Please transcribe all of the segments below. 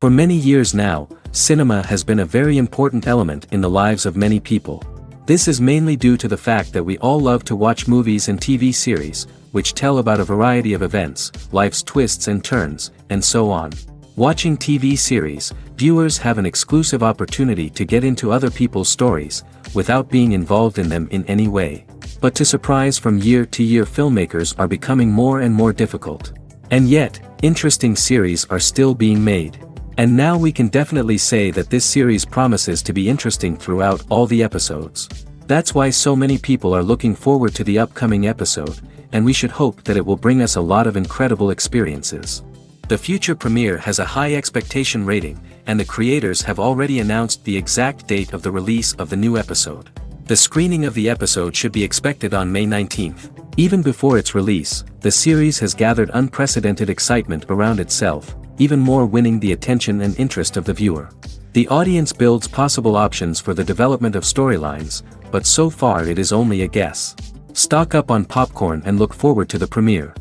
For many years now, cinema has been a very important element in the lives of many people. This is mainly due to the fact that we all love to watch movies and TV series, which tell about a variety of events, life's twists and turns, and so on. Watching TV series, viewers have an exclusive opportunity to get into other people's stories, without being involved in them in any way. But to surprise from year to year, filmmakers are becoming more and more difficult. And yet, interesting series are still being made. And now we can definitely say that this series promises to be interesting throughout all the episodes. That's why so many people are looking forward to the upcoming episode, and we should hope that it will bring us a lot of incredible experiences. The future premiere has a high expectation rating, and the creators have already announced the exact date of the release of the new episode. The screening of the episode should be expected on May 19th. Even before its release, the series has gathered unprecedented excitement around itself, even more winning the attention and interest of the viewer. The audience builds possible options for the development of storylines, but so far it is only a guess. Stock up on popcorn and look forward to the premiere.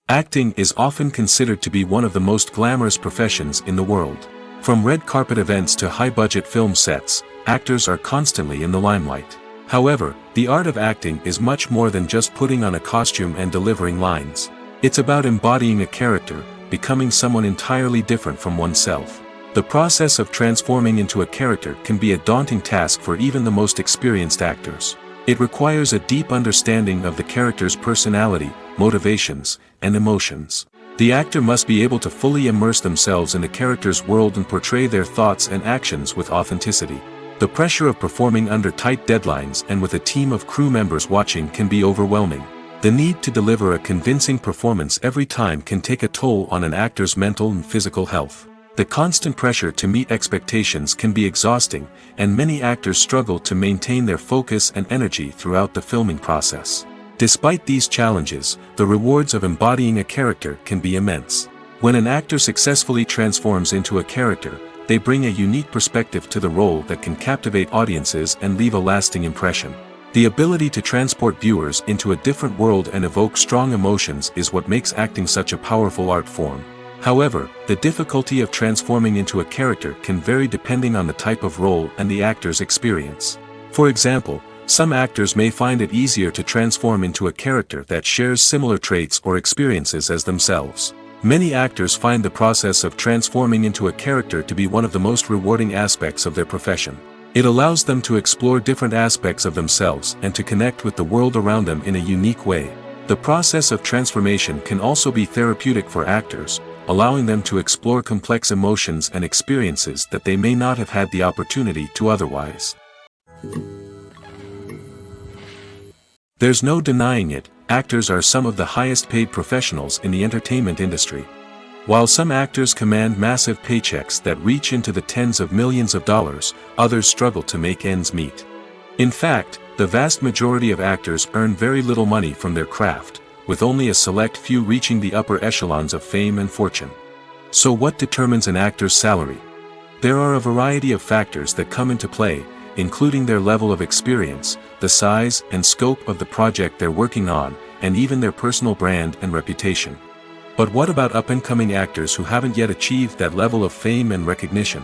Acting is often considered to be one of the most glamorous professions in the world. From red carpet events to high-budget film sets, actors are constantly in the limelight. However, the art of acting is much more than just putting on a costume and delivering lines. It's about embodying a character, becoming someone entirely different from oneself. The process of transforming into a character can be a daunting task for even the most experienced actors. It requires a deep understanding of the character's personality, motivations, and emotions. The actor must be able to fully immerse themselves in the character's world and portray their thoughts and actions with authenticity. The pressure of performing under tight deadlines and with a team of crew members watching can be overwhelming. The need to deliver a convincing performance every time can take a toll on an actor's mental and physical health. The constant pressure to meet expectations can be exhausting, and many actors struggle to maintain their focus and energy throughout the filming process. Despite these challenges, the rewards of embodying a character can be immense. When an actor successfully transforms into a character, they bring a unique perspective to the role that can captivate audiences and leave a lasting impression. The ability to transport viewers into a different world and evoke strong emotions is what makes acting such a powerful art form. However, the difficulty of transforming into a character can vary depending on the type of role and the actor's experience. For example, some actors may find it easier to transform into a character that shares similar traits or experiences as themselves. Many actors find the process of transforming into a character to be one of the most rewarding aspects of their profession. It allows them to explore different aspects of themselves and to connect with the world around them in a unique way. The process of transformation can also be therapeutic for actors, allowing them to explore complex emotions and experiences that they may not have had the opportunity to otherwise. There's no denying it, actors are some of the highest paid professionals in the entertainment industry. While some actors command massive paychecks that reach into the tens of millions of dollars, others struggle to make ends meet. In fact, the vast majority of actors earn very little money from their craft, with only a select few reaching the upper echelons of fame and fortune. So what determines an actor's salary? There are a variety of factors that come into play, including their level of experience, the size and scope of the project they're working on, and even their personal brand and reputation. But what about up-and-coming actors who haven't yet achieved that level of fame and recognition?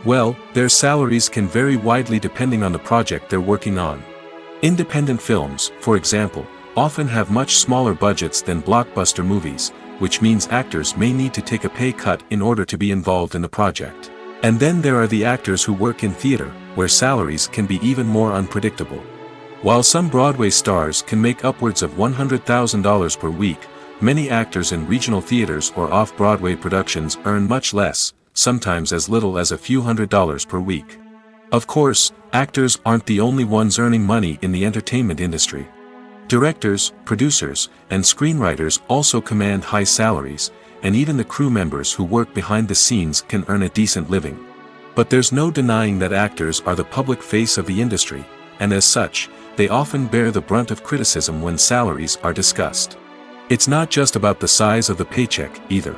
Well, their salaries can vary widely depending on the project they're working on. Independent films, for example, often have much smaller budgets than blockbuster movies, which means actors may need to take a pay cut in order to be involved in the project. And then there are the actors who work in theater, where salaries can be even more unpredictable. While some Broadway stars can make upwards of $100,000 per week, many actors in regional theaters or off-Broadway productions earn much less, sometimes as little as a few $100s per week. Of course, actors aren't the only ones earning money in the entertainment industry. Directors, producers, and screenwriters also command high salaries, and even the crew members who work behind the scenes can earn a decent living. But there's no denying that actors are the public face of the industry, and as such, they often bear the brunt of criticism when salaries are discussed. It's not just about the size of the paycheck, either.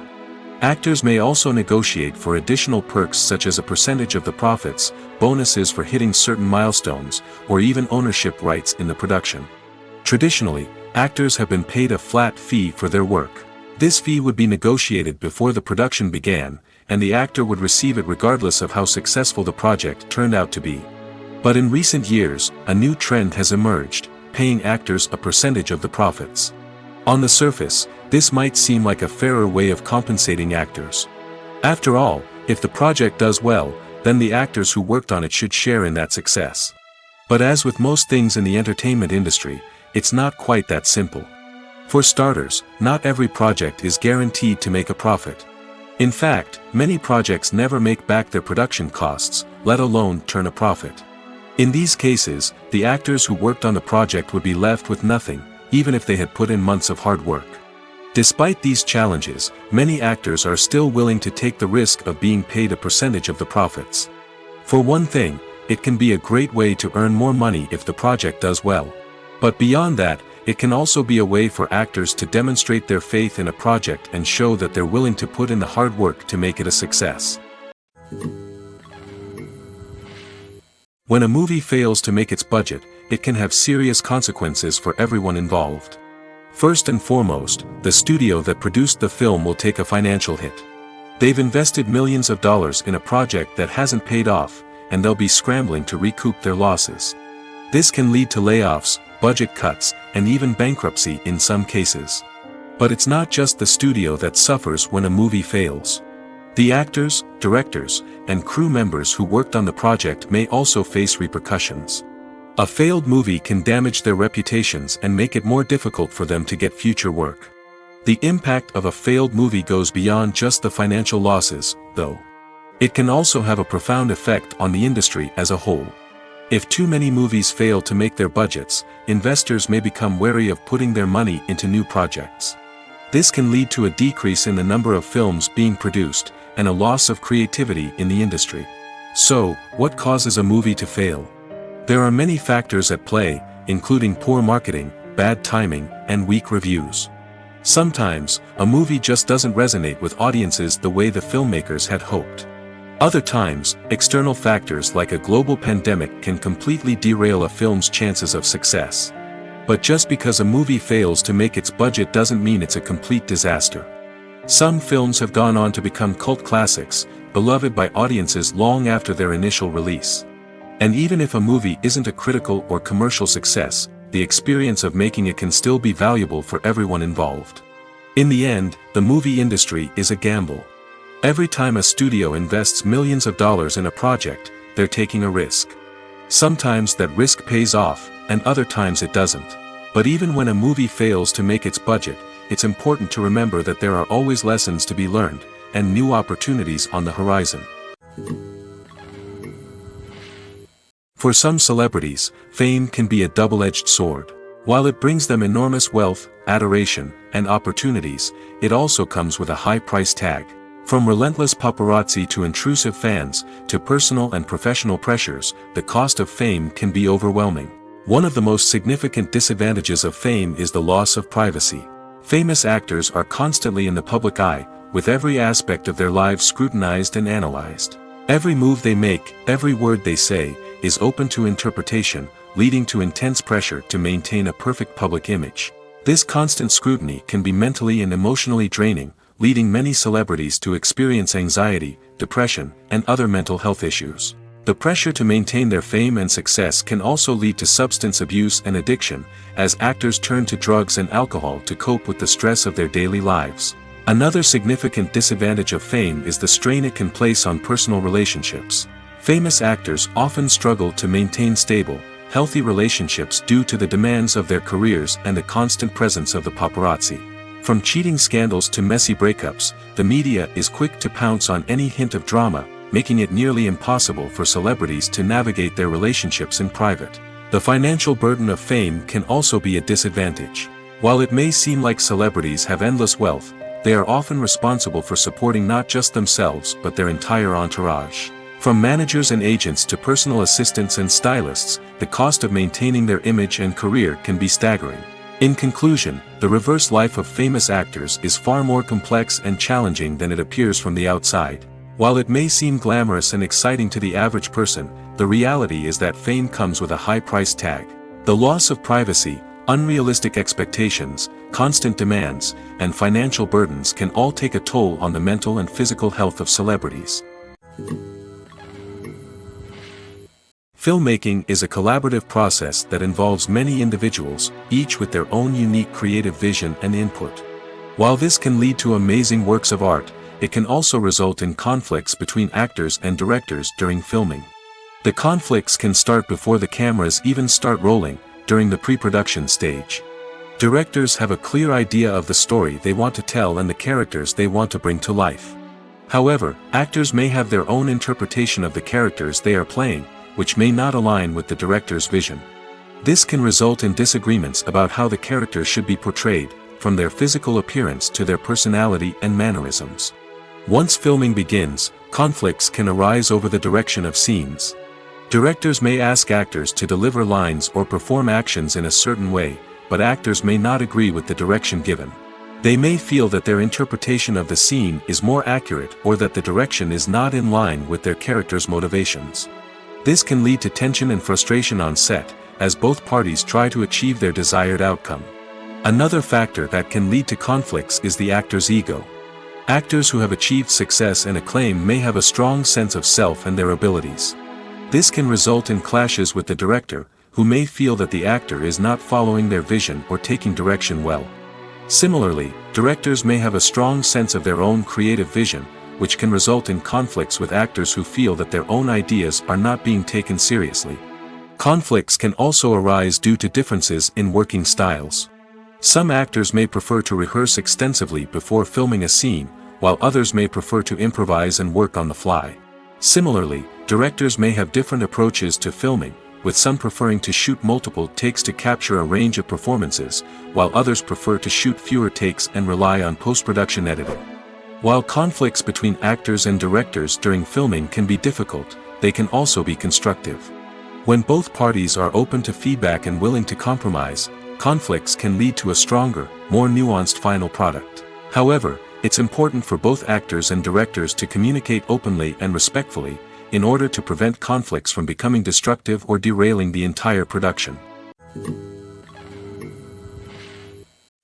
Actors may also negotiate for additional perks such as a percentage of the profits, bonuses for hitting certain milestones, or even ownership rights in the production. Traditionally, actors have been paid a flat fee for their work. This fee would be negotiated before the production began, and the actor would receive it regardless of how successful the project turned out to be. But in recent years, a new trend has emerged, paying actors a percentage of the profits. On the surface, this might seem like a fairer way of compensating actors. After all, if the project does well, then the actors who worked on it should share in that success. But as with most things in the entertainment industry, it's not quite that simple. For starters, not every project is guaranteed to make a profit. In fact, many projects never make back their production costs, let alone turn a profit. In these cases, the actors who worked on the project would be left with nothing, even if they had put in months of hard work. Despite these challenges, many actors are still willing to take the risk of being paid a percentage of the profits. For one thing, it can be a great way to earn more money if the project does well. But beyond that, it can also be a way for actors to demonstrate their faith in a project and show that they're willing to put in the hard work to make it a success. When a movie fails to make its budget, it can have serious consequences for everyone involved. First and foremost, the studio that produced the film will take a financial hit. They've invested millions of dollars in a project that hasn't paid off, and they'll be scrambling to recoup their losses. This can lead to layoffs, budget cuts, and even bankruptcy in some cases. But it's not just the studio that suffers when a movie fails. The actors, directors, and crew members who worked on the project may also face repercussions. A failed movie can damage their reputations and make it more difficult for them to get future work. The impact of a failed movie goes beyond just the financial losses, though. It can also have a profound effect on the industry as a whole. If too many movies fail to make their budgets, investors may become wary of putting their money into new projects. This can lead to a decrease in the number of films being produced, and a loss of creativity in the industry. So, what causes a movie to fail? There are many factors at play, including poor marketing, bad timing, and weak reviews. Sometimes, a movie just doesn't resonate with audiences the way the filmmakers had hoped. Other times, external factors like a global pandemic can completely derail a film's chances of success. But just because a movie fails to make its budget doesn't mean it's a complete disaster. Some films have gone on to become cult classics, beloved by audiences long after their initial release. And even if a movie isn't a critical or commercial success, the experience of making it can still be valuable for everyone involved. In the end, the movie industry is a gamble. Every time a studio invests millions of dollars in a project, they're taking a risk. Sometimes that risk pays off, and other times it doesn't. But even when a movie fails to make its budget, it's important to remember that there are always lessons to be learned, and new opportunities on the horizon. For some celebrities, fame can be a double-edged sword. While it brings them enormous wealth, adoration, and opportunities, it also comes with a high price tag. From relentless paparazzi to intrusive fans, to personal and professional pressures, the cost of fame can be overwhelming. One of the most significant disadvantages of fame is the loss of privacy. Famous actors are constantly in the public eye, with every aspect of their lives scrutinized and analyzed. Every move they make, every word they say, is open to interpretation, leading to intense pressure to maintain a perfect public image. This constant scrutiny can be mentally and emotionally draining, leading many celebrities to experience anxiety, depression, and other mental health issues. The pressure to maintain their fame and success can also lead to substance abuse and addiction, as actors turn to drugs and alcohol to cope with the stress of their daily lives. Another significant disadvantage of fame is the strain it can place on personal relationships. Famous actors often struggle to maintain stable, healthy relationships due to the demands of their careers and the constant presence of the paparazzi. From cheating scandals to messy breakups, the media is quick to pounce on any hint of drama, making it nearly impossible for celebrities to navigate their relationships in private. The financial burden of fame can also be a disadvantage. While it may seem like celebrities have endless wealth, they are often responsible for supporting not just themselves but their entire entourage. From managers and agents to personal assistants and stylists, the cost of maintaining their image and career can be staggering. In conclusion, the reverse life of famous actors is far more complex and challenging than it appears from the outside. While it may seem glamorous and exciting to the average person, the reality is that fame comes with a high price tag. The loss of privacy, Unrealistic expectations, constant demands, and financial burdens can all take a toll on the mental and physical health of celebrities. Filmmaking is a collaborative process that involves many individuals, each with their own unique creative vision and input. While this can lead to amazing works of art, it can also result in conflicts between actors and directors during filming. The conflicts can start before the cameras even start rolling, during the pre-production stage. Directors have a clear idea of the story they want to tell and the characters they want to bring to life. However, actors may have their own interpretation of the characters they are playing, which may not align with the director's vision. This can result in disagreements about how the characters should be portrayed, from their physical appearance to their personality and mannerisms. Once filming begins, conflicts can arise over the direction of scenes. Directors may ask actors to deliver lines or perform actions in a certain way, but actors may not agree with the direction given. They may feel that their interpretation of the scene is more accurate or that the direction is not in line with their character's motivations. This can lead to tension and frustration on set, as both parties try to achieve their desired outcome. Another factor that can lead to conflicts is the actor's ego. Actors who have achieved success and acclaim may have a strong sense of self and their abilities. This can result in clashes with the director, who may feel that the actor is not following their vision or taking direction well. Similarly, directors may have a strong sense of their own creative vision, which can result in conflicts with actors who feel that their own ideas are not being taken seriously. Conflicts can also arise due to differences in working styles. Some actors may prefer to rehearse extensively before filming a scene, while others may prefer to improvise and work on the fly. Similarly, directors may have different approaches to filming, with some preferring to shoot multiple takes to capture a range of performances, while others prefer to shoot fewer takes and rely on post-production editing. While conflicts between actors and directors during filming can be difficult, they can also be constructive. When both parties are open to feedback and willing to compromise, conflicts can lead to a stronger, more nuanced final product. However, it's important for both actors and directors to communicate openly and respectfully, in order to prevent conflicts from becoming destructive or derailing the entire production.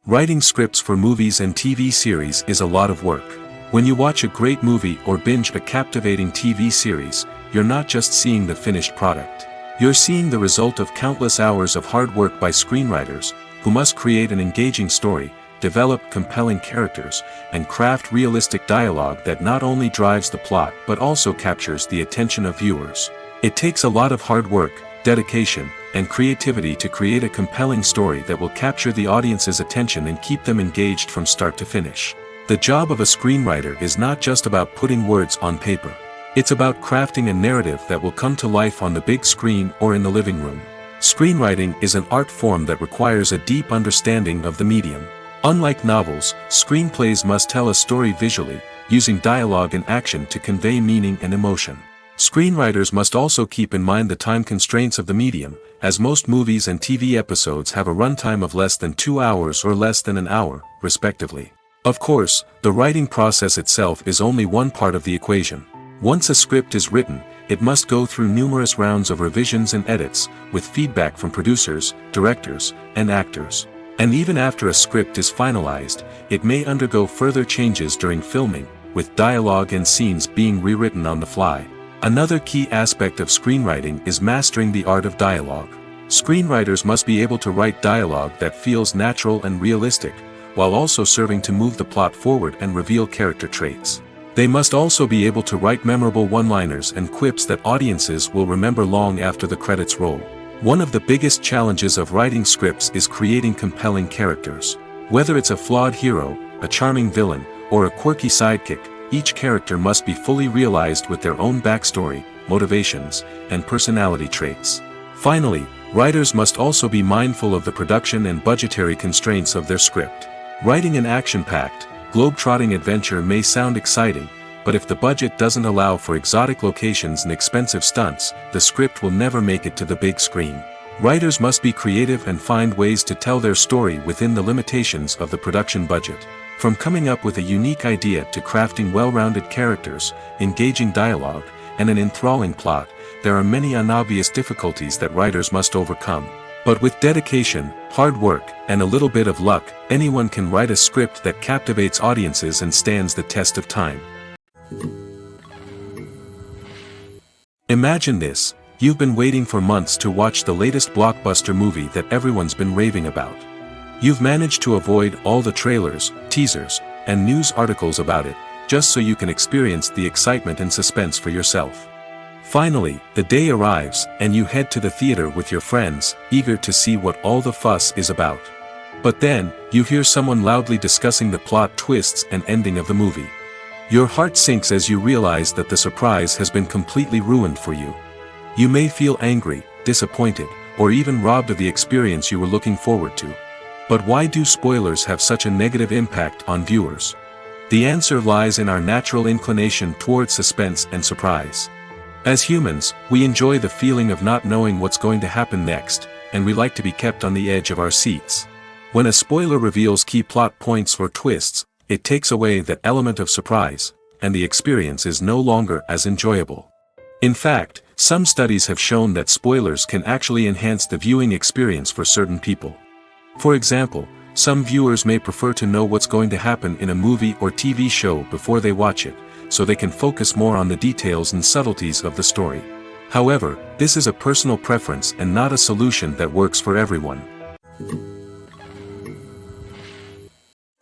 Writing scripts for movies and TV series is a lot of work. When you watch a great movie or binge a captivating TV series, you're not just seeing the finished product. You're seeing the result of countless hours of hard work by screenwriters, who must create an engaging story, develop compelling characters, and craft realistic dialogue that not only drives the plot but also captures the attention of viewers. It takes a lot of hard work, dedication, and creativity to create a compelling story that will capture the audience's attention and keep them engaged from start to finish. The job of a screenwriter is not just about putting words on paper. It's about crafting a narrative that will come to life on the big screen or in the living room. Screenwriting is an art form that requires a deep understanding of the medium. Unlike novels, screenplays must tell a story visually, using dialogue and action to convey meaning and emotion. Screenwriters must also keep in mind the time constraints of the medium, as most movies and TV episodes have a runtime of less than 2 hours or less than an hour, respectively. Of course, the writing process itself is only one part of the equation. Once a script is written, it must go through numerous rounds of revisions and edits, with feedback from producers, directors, and actors. And even after a script is finalized, it may undergo further changes during filming, with dialogue and scenes being rewritten on the fly. Another key aspect of screenwriting is mastering the art of dialogue. Screenwriters must be able to write dialogue that feels natural and realistic, while also serving to move the plot forward and reveal character traits. They must also be able to write memorable one-liners and quips that audiences will remember long after the credits roll. One of the biggest challenges of writing scripts is creating compelling characters. Whether it's a flawed hero, a charming villain, or a quirky sidekick, each character must be fully realized with their own backstory, motivations, and personality traits. Finally, writers must also be mindful of the production and budgetary constraints of their script. Writing an action-packed, globe-trotting adventure may sound exciting, but if the budget doesn't allow for exotic locations and expensive stunts, the script will never make it to the big screen. Writers must be creative and find ways to tell their story within the limitations of the production budget. From coming up with a unique idea to crafting well-rounded characters, engaging dialogue, and an enthralling plot, there are many unobvious difficulties that writers must overcome. But with dedication, hard work, and a little bit of luck, anyone can write a script that captivates audiences and stands the test of time. Imagine this: you've been waiting for months to watch the latest blockbuster movie that everyone's been raving about. You've managed to avoid all the trailers, teasers, and news articles about it, just so you can experience the excitement and suspense for yourself. Finally, the day arrives, and you head to the theater with your friends, eager to see what all the fuss is about. But then, you hear someone loudly discussing the plot twists and ending of the movie. Your heart sinks as you realize that the surprise has been completely ruined for you. You may feel angry, disappointed, or even robbed of the experience you were looking forward to. But why do spoilers have such a negative impact on viewers? The answer lies in our natural inclination towards suspense and surprise. As humans, we enjoy the feeling of not knowing what's going to happen next, and we like to be kept on the edge of our seats. When a spoiler reveals key plot points or twists, it takes away that element of surprise, and the experience is no longer as enjoyable. In fact, some studies have shown that spoilers can actually enhance the viewing experience for certain people. For example, some viewers may prefer to know what's going to happen in a movie or TV show before they watch it, so they can focus more on the details and subtleties of the story. However, this is a personal preference and not a solution that works for everyone.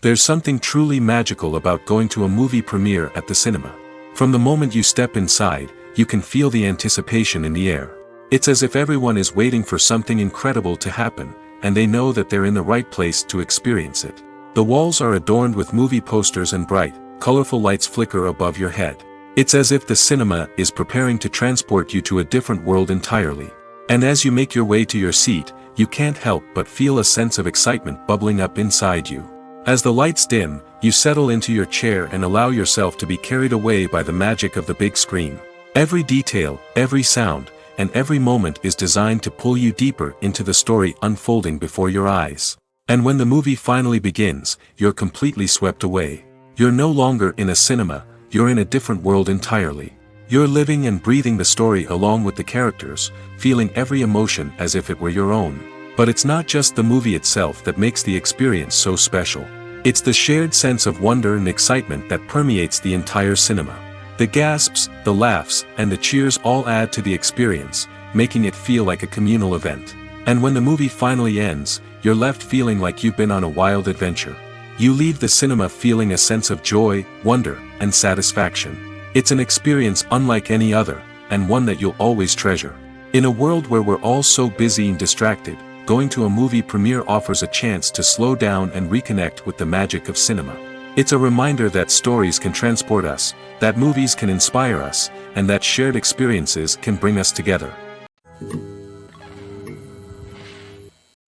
There's something truly magical about going to a movie premiere at the cinema. From the moment you step inside, you can feel the anticipation in the air. It's as if everyone is waiting for something incredible to happen, and they know that they're in the right place to experience it. The walls are adorned with movie posters and bright, colorful lights flicker above your head. It's as if the cinema is preparing to transport you to a different world entirely. And as you make your way to your seat, you can't help but feel a sense of excitement bubbling up inside you. As the lights dim, you settle into your chair and allow yourself to be carried away by the magic of the big screen. Every detail, every sound, and every moment is designed to pull you deeper into the story unfolding before your eyes. And when the movie finally begins, you're completely swept away. You're no longer in a cinema, you're in a different world entirely. You're living and breathing the story along with the characters, feeling every emotion as if it were your own. But it's not just the movie itself that makes the experience so special. It's the shared sense of wonder and excitement that permeates the entire cinema. The gasps, the laughs, and the cheers all add to the experience, making it feel like a communal event. And when the movie finally ends, you're left feeling like you've been on a wild adventure. You leave the cinema feeling a sense of joy, wonder, and satisfaction. It's an experience unlike any other, and one that you'll always treasure. In a world where we're all so busy and distracted, going to a movie premiere offers a chance to slow down and reconnect with the magic of cinema. It's a reminder that stories can transport us, that movies can inspire us, and that shared experiences can bring us together.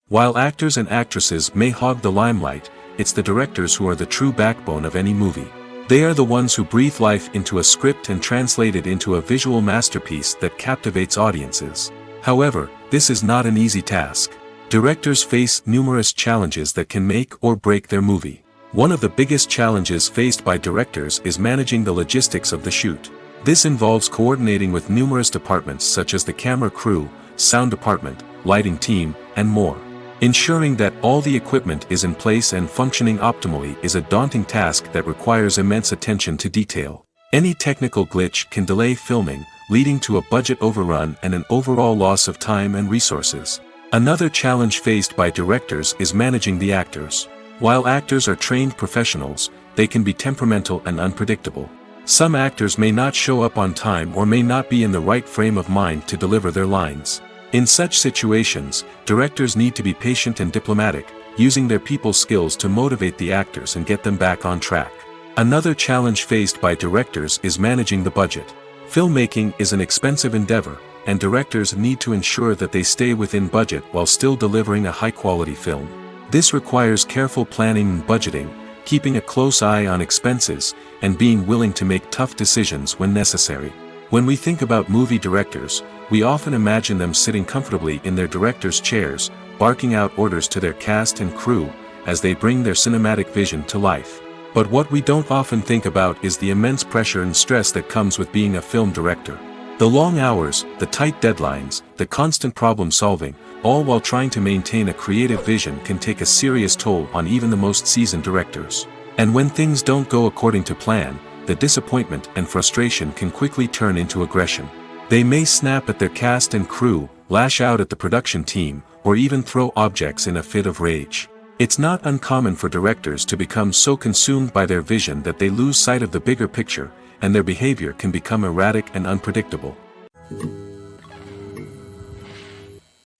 While actors and actresses may hog the limelight, it's the directors who are the true backbone of any movie. They are the ones who breathe life into a script and translate it into a visual masterpiece that captivates audiences. However, this is not an easy task. Directors face numerous challenges that can make or break their movie. One of the biggest challenges faced by directors is managing the logistics of the shoot. This involves coordinating with numerous departments such as the camera crew, sound department, lighting team, and more. Ensuring that all the equipment is in place and functioning optimally is a daunting task that requires immense attention to detail. Any technical glitch can delay filming, leading to a budget overrun and an overall loss of time and resources. Another challenge faced by directors is managing the actors. While actors are trained professionals, they can be temperamental and unpredictable. Some actors may not show up on time or may not be in the right frame of mind to deliver their lines. In such situations, directors need to be patient and diplomatic, using their people skills to motivate the actors and get them back on track. Another challenge faced by directors is managing the budget. Filmmaking is an expensive endeavor, and directors need to ensure that they stay within budget while still delivering a high-quality film. This requires careful planning and budgeting, keeping a close eye on expenses, and being willing to make tough decisions when necessary. When we think about movie directors, we often imagine them sitting comfortably in their director's chairs, barking out orders to their cast and crew, as they bring their cinematic vision to life. But what we don't often think about is the immense pressure and stress that comes with being a film director. The long hours, the tight deadlines, the constant problem solving, all while trying to maintain a creative vision can take a serious toll on even the most seasoned directors. And when things don't go according to plan, the disappointment and frustration can quickly turn into aggression. They may snap at their cast and crew, lash out at the production team, or even throw objects in a fit of rage. It's not uncommon for directors to become so consumed by their vision that they lose sight of the bigger picture, and their behavior can become erratic and unpredictable.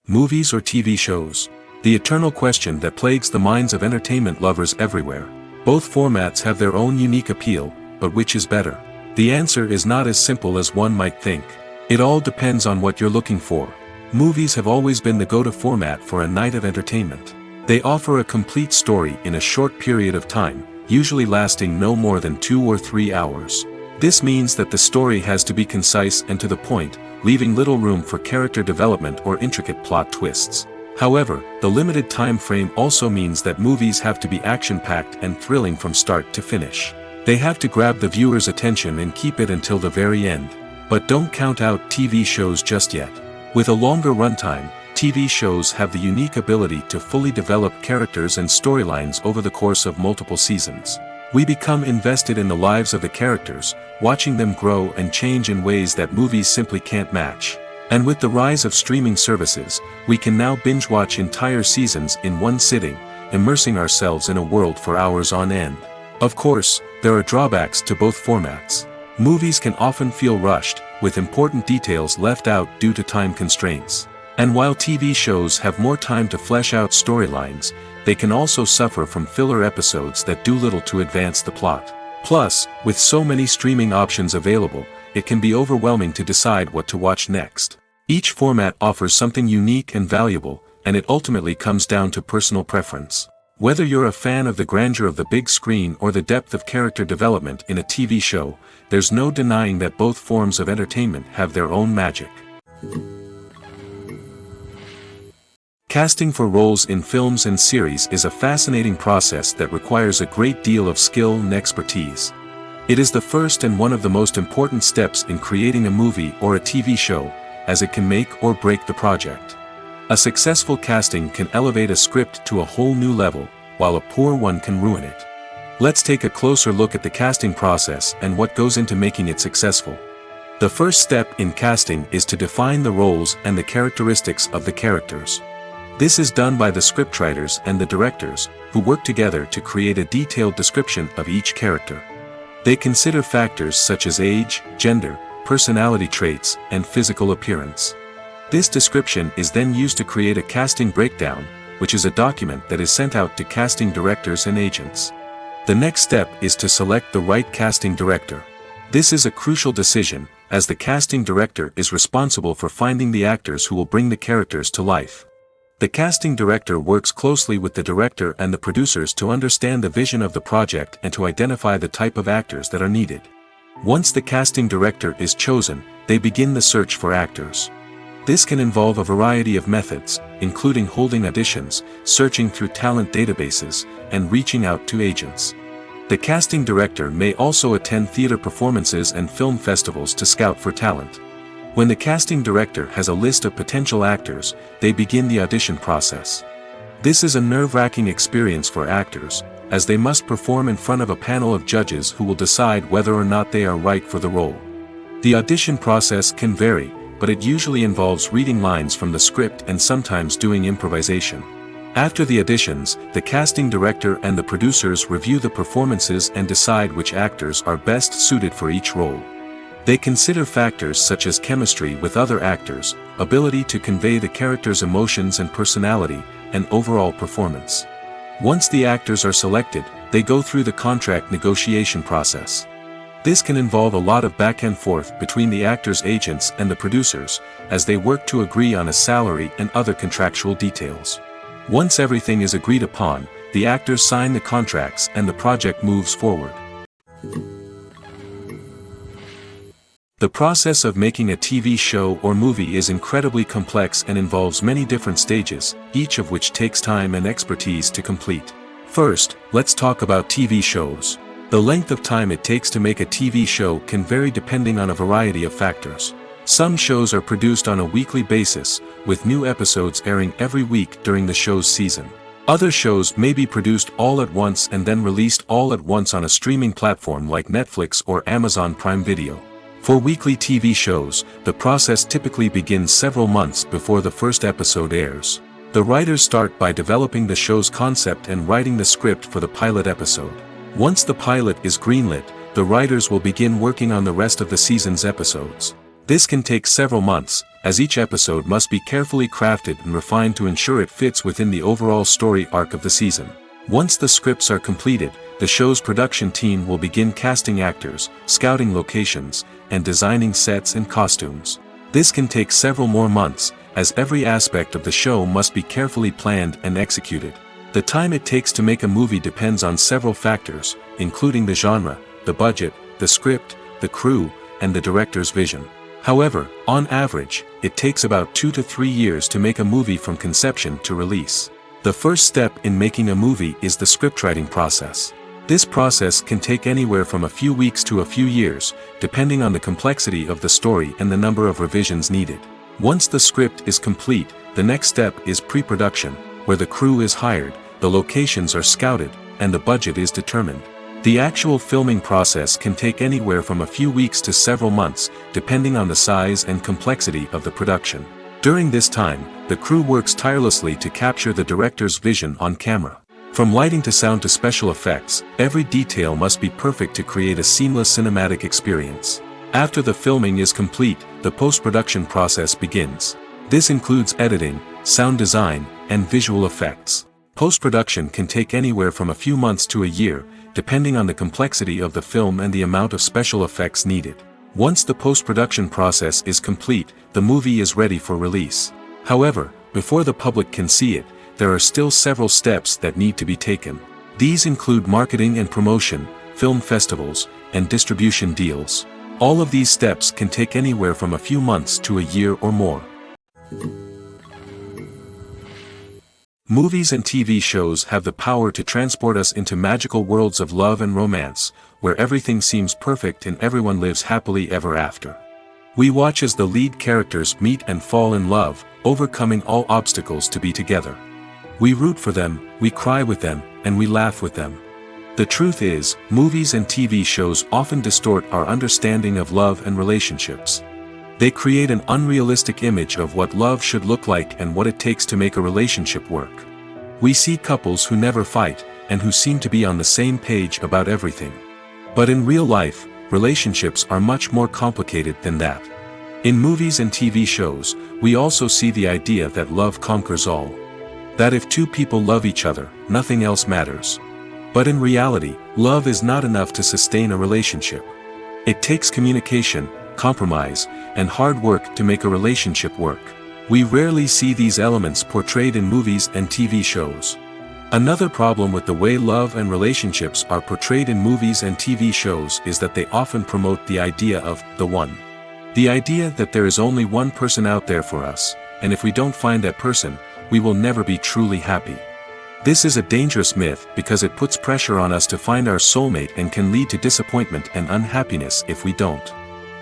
Movies or TV shows? The eternal question that plagues the minds of entertainment lovers everywhere. Both formats have their own unique appeal, but which is better? The answer is not as simple as one might think. It all depends on what you're looking for. Movies have always been the go-to format for a night of entertainment. They offer a complete story in a short period of time, usually lasting no more than 2 or 3 hours. This means that the story has to be concise and to the point, leaving little room for character development or intricate plot twists. However, the limited time frame also means that movies have to be action-packed and thrilling from start to finish. They have to grab the viewer's attention and keep it until the very end. But don't count out TV shows just yet. With a longer runtime, TV shows have the unique ability to fully develop characters and storylines over the course of multiple seasons. We become invested in the lives of the characters, watching them grow and change in ways that movies simply can't match. And with the rise of streaming services, we can now binge-watch entire seasons in one sitting, immersing ourselves in a world for hours on end. Of course, there are drawbacks to both formats. Movies can often feel rushed, with important details left out due to time constraints. And while TV shows have more time to flesh out storylines, they can also suffer from filler episodes that do little to advance the plot. Plus, with so many streaming options available, it can be overwhelming to decide what to watch next. Each format offers something unique and valuable, and it ultimately comes down to personal preference. Whether you're a fan of the grandeur of the big screen or the depth of character development in a TV show, there's no denying that both forms of entertainment have their own magic. Casting for roles in films and series is a fascinating process that requires a great deal of skill and expertise. It is the first and one of the most important steps in creating a movie or a TV show, as it can make or break the project. A successful casting can elevate a script to a whole new level, while a poor one can ruin it. Let's take a closer look at the casting process and what goes into making it successful. The first step in casting is to define the roles and the characteristics of the characters. This is done by the scriptwriters and the directors, who work together to create a detailed description of each character. They consider factors such as age, gender, personality traits, and physical appearance. This description is then used to create a casting breakdown, which is a document that is sent out to casting directors and agents. The next step is to select the right casting director. This is a crucial decision, as the casting director is responsible for finding the actors who will bring the characters to life. The casting director works closely with the director and the producers to understand the vision of the project and to identify the type of actors that are needed. Once the casting director is chosen, they begin the search for actors. This can involve a variety of methods, including holding auditions, searching through talent databases, and reaching out to agents. The casting director may also attend theater performances and film festivals to scout for talent. When the casting director has a list of potential actors, they begin the audition process. This is a nerve-wracking experience for actors, as they must perform in front of a panel of judges who will decide whether or not they are right for the role. The audition process can vary, but it usually involves reading lines from the script and sometimes doing improvisation. After the auditions, the casting director and the producers review the performances and decide which actors are best suited for each role. They consider factors such as chemistry with other actors, ability to convey the character's emotions and personality, and overall performance. Once the actors are selected, they go through the contract negotiation process. This can involve a lot of back and forth between the actors' agents and the producers, as they work to agree on a salary and other contractual details. Once everything is agreed upon, the actors sign the contracts and the project moves forward. The process of making a TV show or movie is incredibly complex and involves many different stages, each of which takes time and expertise to complete. First, let's talk about TV shows. The length of time it takes to make a TV show can vary depending on a variety of factors. Some shows are produced on a weekly basis, with new episodes airing every week during the show's season. Other shows may be produced all at once and then released all at once on a streaming platform like Netflix or Amazon Prime Video. For weekly TV shows, the process typically begins several months before the first episode airs. The writers start by developing the show's concept and writing the script for the pilot episode. Once the pilot is greenlit, the writers will begin working on the rest of the season's episodes. This can take several months, as each episode must be carefully crafted and refined to ensure it fits within the overall story arc of the season. Once the scripts are completed, the show's production team will begin casting actors, scouting locations, and designing sets and costumes. This can take several more months, as every aspect of the show must be carefully planned and executed. The time it takes to make a movie depends on several factors, including the genre, the budget, the script, the crew, and the director's vision. However, on average, it takes about 2 to 3 years to make a movie from conception to release. The first step in making a movie is the scriptwriting process. This process can take anywhere from a few weeks to a few years, depending on the complexity of the story and the number of revisions needed. Once the script is complete, the next step is pre-production, where the crew is hired, the locations are scouted, and the budget is determined. The actual filming process can take anywhere from a few weeks to several months, depending on the size and complexity of the production. During this time, the crew works tirelessly to capture the director's vision on camera. From lighting to sound to special effects, every detail must be perfect to create a seamless cinematic experience. After the filming is complete, the post-production process begins. This includes editing, sound design, and visual effects. Post-production can take anywhere from a few months to a year, depending on the complexity of the film and the amount of special effects needed. Once the post-production process is complete, the movie is ready for release. However, before the public can see it, there are still several steps that need to be taken. These include marketing and promotion, film festivals, and distribution deals. All of these steps can take anywhere from a few months to a year or more. Movies and TV shows have the power to transport us into magical worlds of love and romance, where everything seems perfect and everyone lives happily ever after. We watch as the lead characters meet and fall in love, overcoming all obstacles to be together. We root for them, we cry with them, and we laugh with them. The truth is, movies and TV shows often distort our understanding of love and relationships. They create an unrealistic image of what love should look like and what it takes to make a relationship work. We see couples who never fight, and who seem to be on the same page about everything. But in real life, relationships are much more complicated than that. In movies and TV shows, we also see the idea that love conquers all. That if two people love each other, nothing else matters. But in reality, love is not enough to sustain a relationship. It takes communication, compromise, and hard work to make a relationship work. We rarely see these elements portrayed in movies and TV shows. Another problem with the way love and relationships are portrayed in movies and TV shows is that they often promote the idea of the one. The idea that there is only one person out there for us, and if we don't find that person, we will never be truly happy. This is a dangerous myth because it puts pressure on us to find our soulmate and can lead to disappointment and unhappiness if we don't.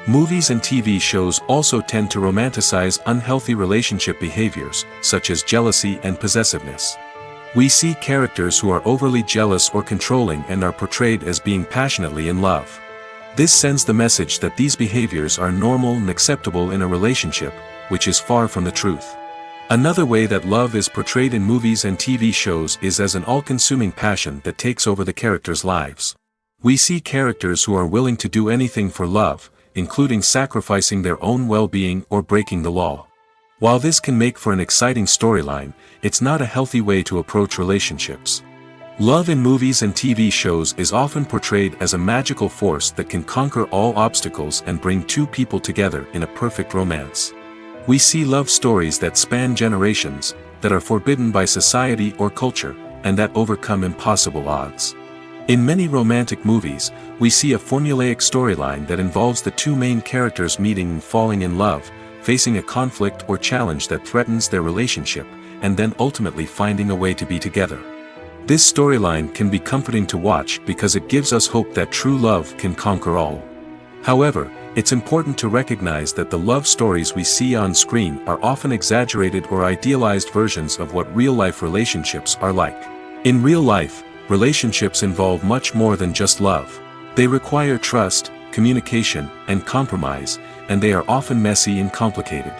Movies and TV shows also tend to romanticize unhealthy relationship behaviors, such as jealousy and possessiveness. We see characters who are overly jealous or controlling and are portrayed as being passionately in love. This sends the message that these behaviors are normal and acceptable in a relationship, which is far from the truth. Another way that love is portrayed in movies and TV shows is as an all-consuming passion that takes over the characters' lives. We see characters who are willing to do anything for love, including sacrificing their own well-being or breaking the law. While this can make for an exciting storyline, it's not a healthy way to approach relationships. Love in movies and TV shows is often portrayed as a magical force that can conquer all obstacles and bring two people together in a perfect romance. We see love stories that span generations, that are forbidden by society or culture, and that overcome impossible odds. In many romantic movies, we see a formulaic storyline that involves the two main characters meeting and falling in love, facing a conflict or challenge that threatens their relationship, and then ultimately finding a way to be together. This storyline can be comforting to watch because it gives us hope that true love can conquer all. However, It's important to recognize that the love stories we see on screen are often exaggerated or idealized versions of what real-life relationships are like. In real life, relationships involve much more than just love. They require trust, communication, and compromise, and they are often messy and complicated.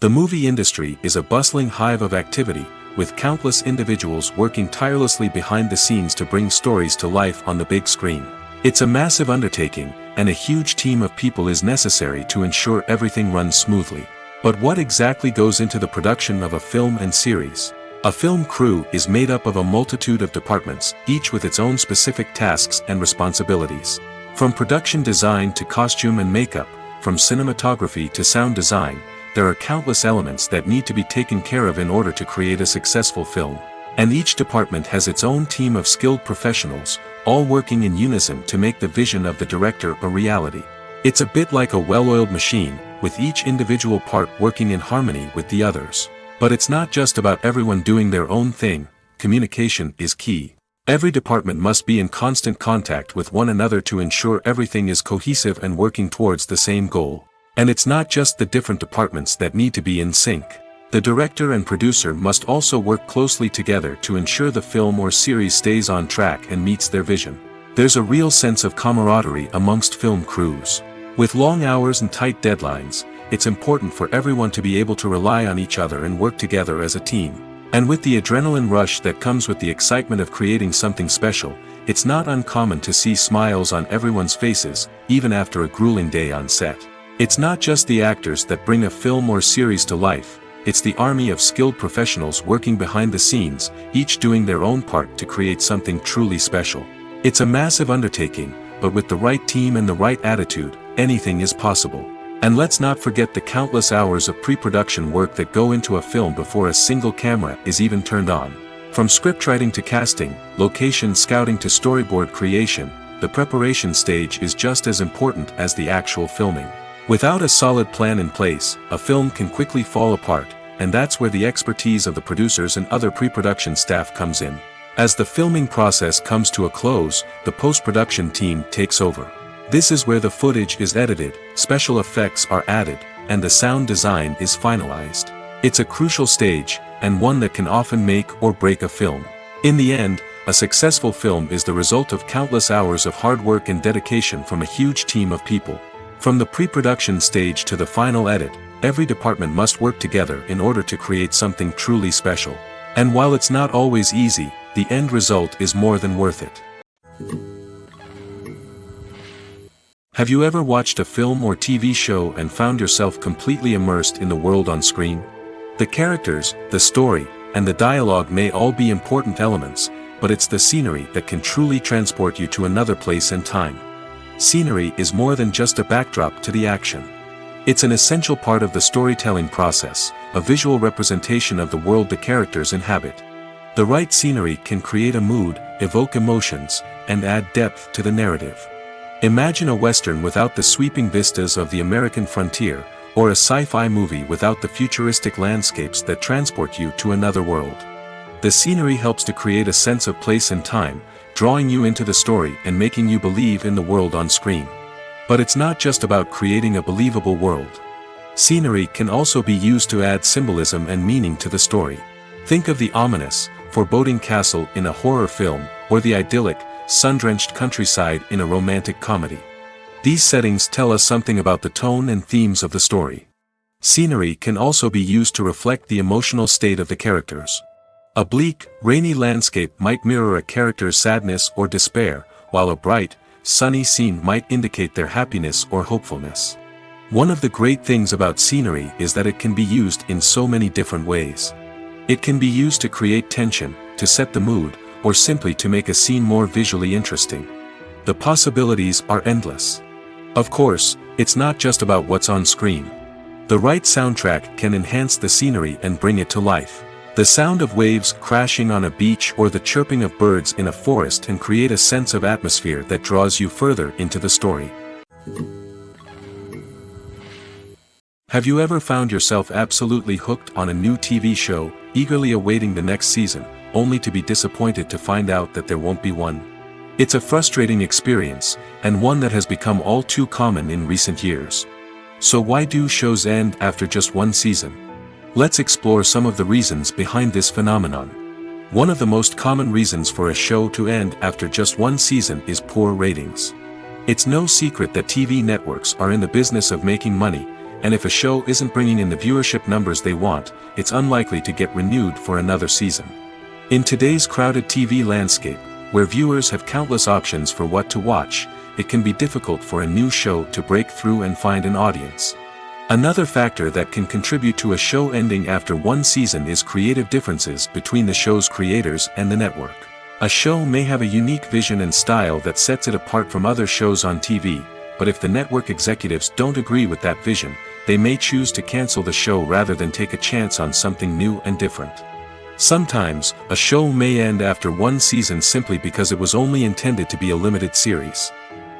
The movie industry is a bustling hive of activity, with countless individuals working tirelessly behind the scenes to bring stories to life on the big screen. It's a massive undertaking, and a huge team of people is necessary to ensure everything runs smoothly. But what exactly goes into the production of a film and series? A film crew is made up of a multitude of departments, each with its own specific tasks and responsibilities. From production design to costume and makeup, from cinematography to sound design, there are countless elements that need to be taken care of in order to create a successful film. And each department has its own team of skilled professionals, all working in unison to make the vision of the director a reality. It's a bit like a well-oiled machine, with each individual part working in harmony with the others. But it's not just about everyone doing their own thing. Communication is key. Every department must be in constant contact with one another to ensure everything is cohesive and working towards the same goal. And it's not just the different departments that need to be in sync. The director and producer must also work closely together to ensure the film or series stays on track and meets their vision. There's a real sense of camaraderie amongst film crews. With long hours and tight deadlines, it's important for everyone to be able to rely on each other and work together as a team. And with the adrenaline rush that comes with the excitement of creating something special, it's not uncommon to see smiles on everyone's faces, even after a grueling day on set. It's not just the actors that bring a film or series to life. It's the army of skilled professionals working behind the scenes, each doing their own part to create something truly special. It's a massive undertaking, but with the right team and the right attitude, anything is possible. And let's not forget the countless hours of pre-production work that go into a film before a single camera is even turned on. From scriptwriting to casting, location scouting to storyboard creation, the preparation stage is just as important as the actual filming. Without a solid plan in place, a film can quickly fall apart, and that's where the expertise of the producers and other pre-production staff comes in. As the filming process comes to a close, the post-production team takes over. This is where the footage is edited, special effects are added, and the sound design is finalized. It's a crucial stage, and one that can often make or break a film. In the end, a successful film is the result of countless hours of hard work and dedication from a huge team of people. From the pre-production stage to the final edit, every department must work together in order to create something truly special. And while it's not always easy, the end result is more than worth it. Have you ever watched a film or TV show and found yourself completely immersed in the world on screen? The characters, the story, and the dialogue may all be important elements, but it's the scenery that can truly transport you to another place and time. Scenery is more than just a backdrop to the action. It's an essential part of the storytelling process, a visual representation of the world the characters inhabit. The right scenery can create a mood, evoke emotions, and add depth to the narrative. Imagine a Western without the sweeping vistas of the American frontier, or a sci-fi movie without the futuristic landscapes that transport you to another world. The scenery helps to create a sense of place and time, drawing you into the story and making you believe in the world on screen. But it's not just about creating a believable world. Scenery can also be used to add symbolism and meaning to the story. Think of the ominous, foreboding castle in a horror film, or the idyllic, sun-drenched countryside in a romantic comedy. These settings tell us something about the tone and themes of the story. Scenery can also be used to reflect the emotional state of the characters. A bleak, rainy landscape might mirror a character's sadness or despair, while a bright, sunny scene might indicate their happiness or hopefulness. One of the great things about scenery is that it can be used in so many different ways. It can be used to create tension, to set the mood, or simply to make a scene more visually interesting. The possibilities are endless. Of course, it's not just about what's on screen. The right soundtrack can enhance the scenery and bring it to life. The sound of waves crashing on a beach or the chirping of birds in a forest can create a sense of atmosphere that draws you further into the story. Have you ever found yourself absolutely hooked on a new TV show, eagerly awaiting the next season, only to be disappointed to find out that there won't be one? It's a frustrating experience, and one that has become all too common in recent years. So why do shows end after just one season? Let's explore some of the reasons behind this phenomenon. One of the most common reasons for a show to end after just one season is poor ratings. It's no secret that TV networks are in the business of making money, and if a show isn't bringing in the viewership numbers they want, it's unlikely to get renewed for another season. In today's crowded TV landscape, where viewers have countless options for what to watch, it can be difficult for a new show to break through and find an audience. Another factor that can contribute to a show ending after one season is creative differences between the show's creators and the network. A show may have a unique vision and style that sets it apart from other shows on TV, but if the network executives don't agree with that vision, they may choose to cancel the show rather than take a chance on something new and different. Sometimes, a show may end after one season simply because it was only intended to be a limited series.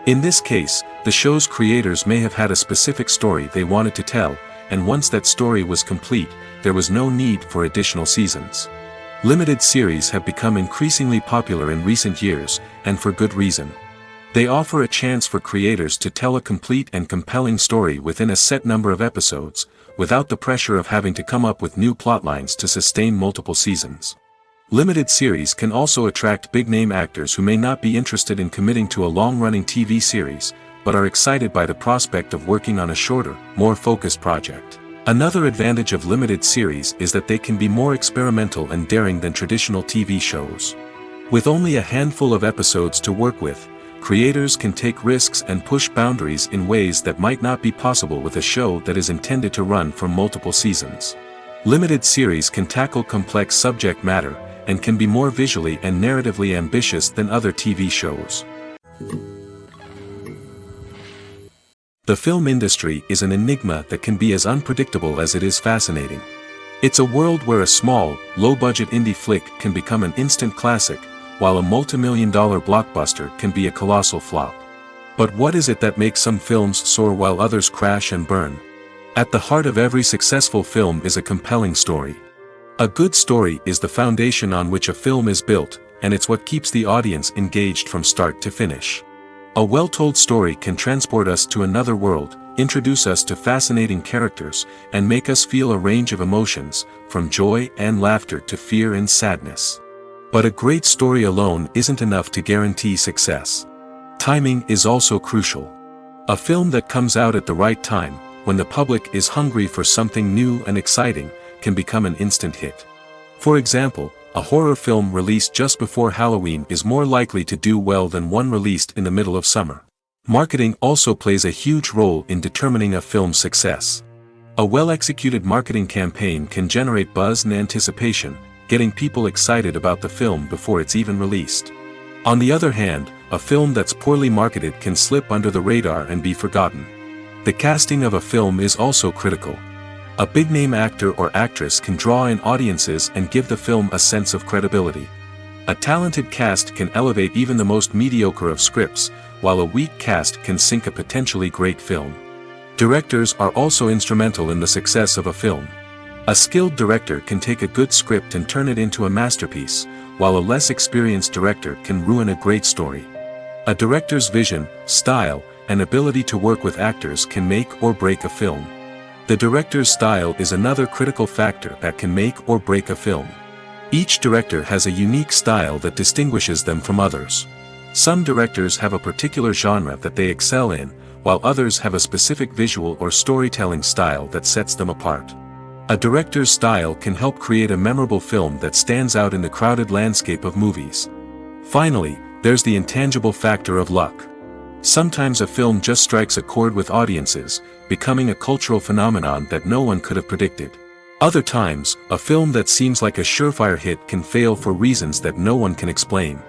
In this case, the show's creators may have had a specific story they wanted to tell, and once that story was complete, there was no need for additional seasons. Limited series have become increasingly popular in recent years, and for good reason. They offer a chance for creators to tell a complete and compelling story within a set number of episodes, without the pressure of having to come up with new plotlines to sustain multiple seasons. Limited series can also attract big-name actors who may not be interested in committing to a long-running TV series, but are excited by the prospect of working on a shorter, more focused project. Another advantage of limited series is that they can be more experimental and daring than traditional TV shows. With only a handful of episodes to work with, creators can take risks and push boundaries in ways that might not be possible with a show that is intended to run for multiple seasons. Limited series can tackle complex subject matter, and can be more visually and narratively ambitious than other TV shows. The film industry is an enigma that can be as unpredictable as it is fascinating. It's a world where a small, low-budget indie flick can become an instant classic, while a multi-million-dollar blockbuster can be a colossal flop. But what is it that makes some films soar while others crash and burn? At the heart of every successful film is a compelling story. A good story is the foundation on which a film is built, and it's what keeps the audience engaged from start to finish. A well-told story can transport us to another world, introduce us to fascinating characters, and make us feel a range of emotions, from joy and laughter to fear and sadness. But a great story alone isn't enough to guarantee success. Timing is also crucial. A film that comes out at the right time, when the public is hungry for something new and exciting, can become an instant hit. For example, a horror film released just before Halloween is more likely to do well than one released in the middle of summer. Marketing also plays a huge role in determining a film's success. A well-executed marketing campaign can generate buzz and anticipation, getting people excited about the film before it's even released. On the other hand, a film that's poorly marketed can slip under the radar and be forgotten. The casting of a film is also critical. A big-name actor or actress can draw in audiences and give the film a sense of credibility. A talented cast can elevate even the most mediocre of scripts, while a weak cast can sink a potentially great film. Directors are also instrumental in the success of a film. A skilled director can take a good script and turn it into a masterpiece, while a less experienced director can ruin a great story. A director's vision, style, and ability to work with actors can make or break a film. The director's style is another critical factor that can make or break a film. Each director has a unique style that distinguishes them from others. Some directors have a particular genre that they excel in, while others have a specific visual or storytelling style that sets them apart. A director's style can help create a memorable film that stands out in the crowded landscape of movies. Finally, there's the intangible factor of luck. Sometimes a film just strikes a chord with audiences, becoming a cultural phenomenon that no one could have predicted. Other times, a film that seems like a surefire hit can fail for reasons that no one can explain.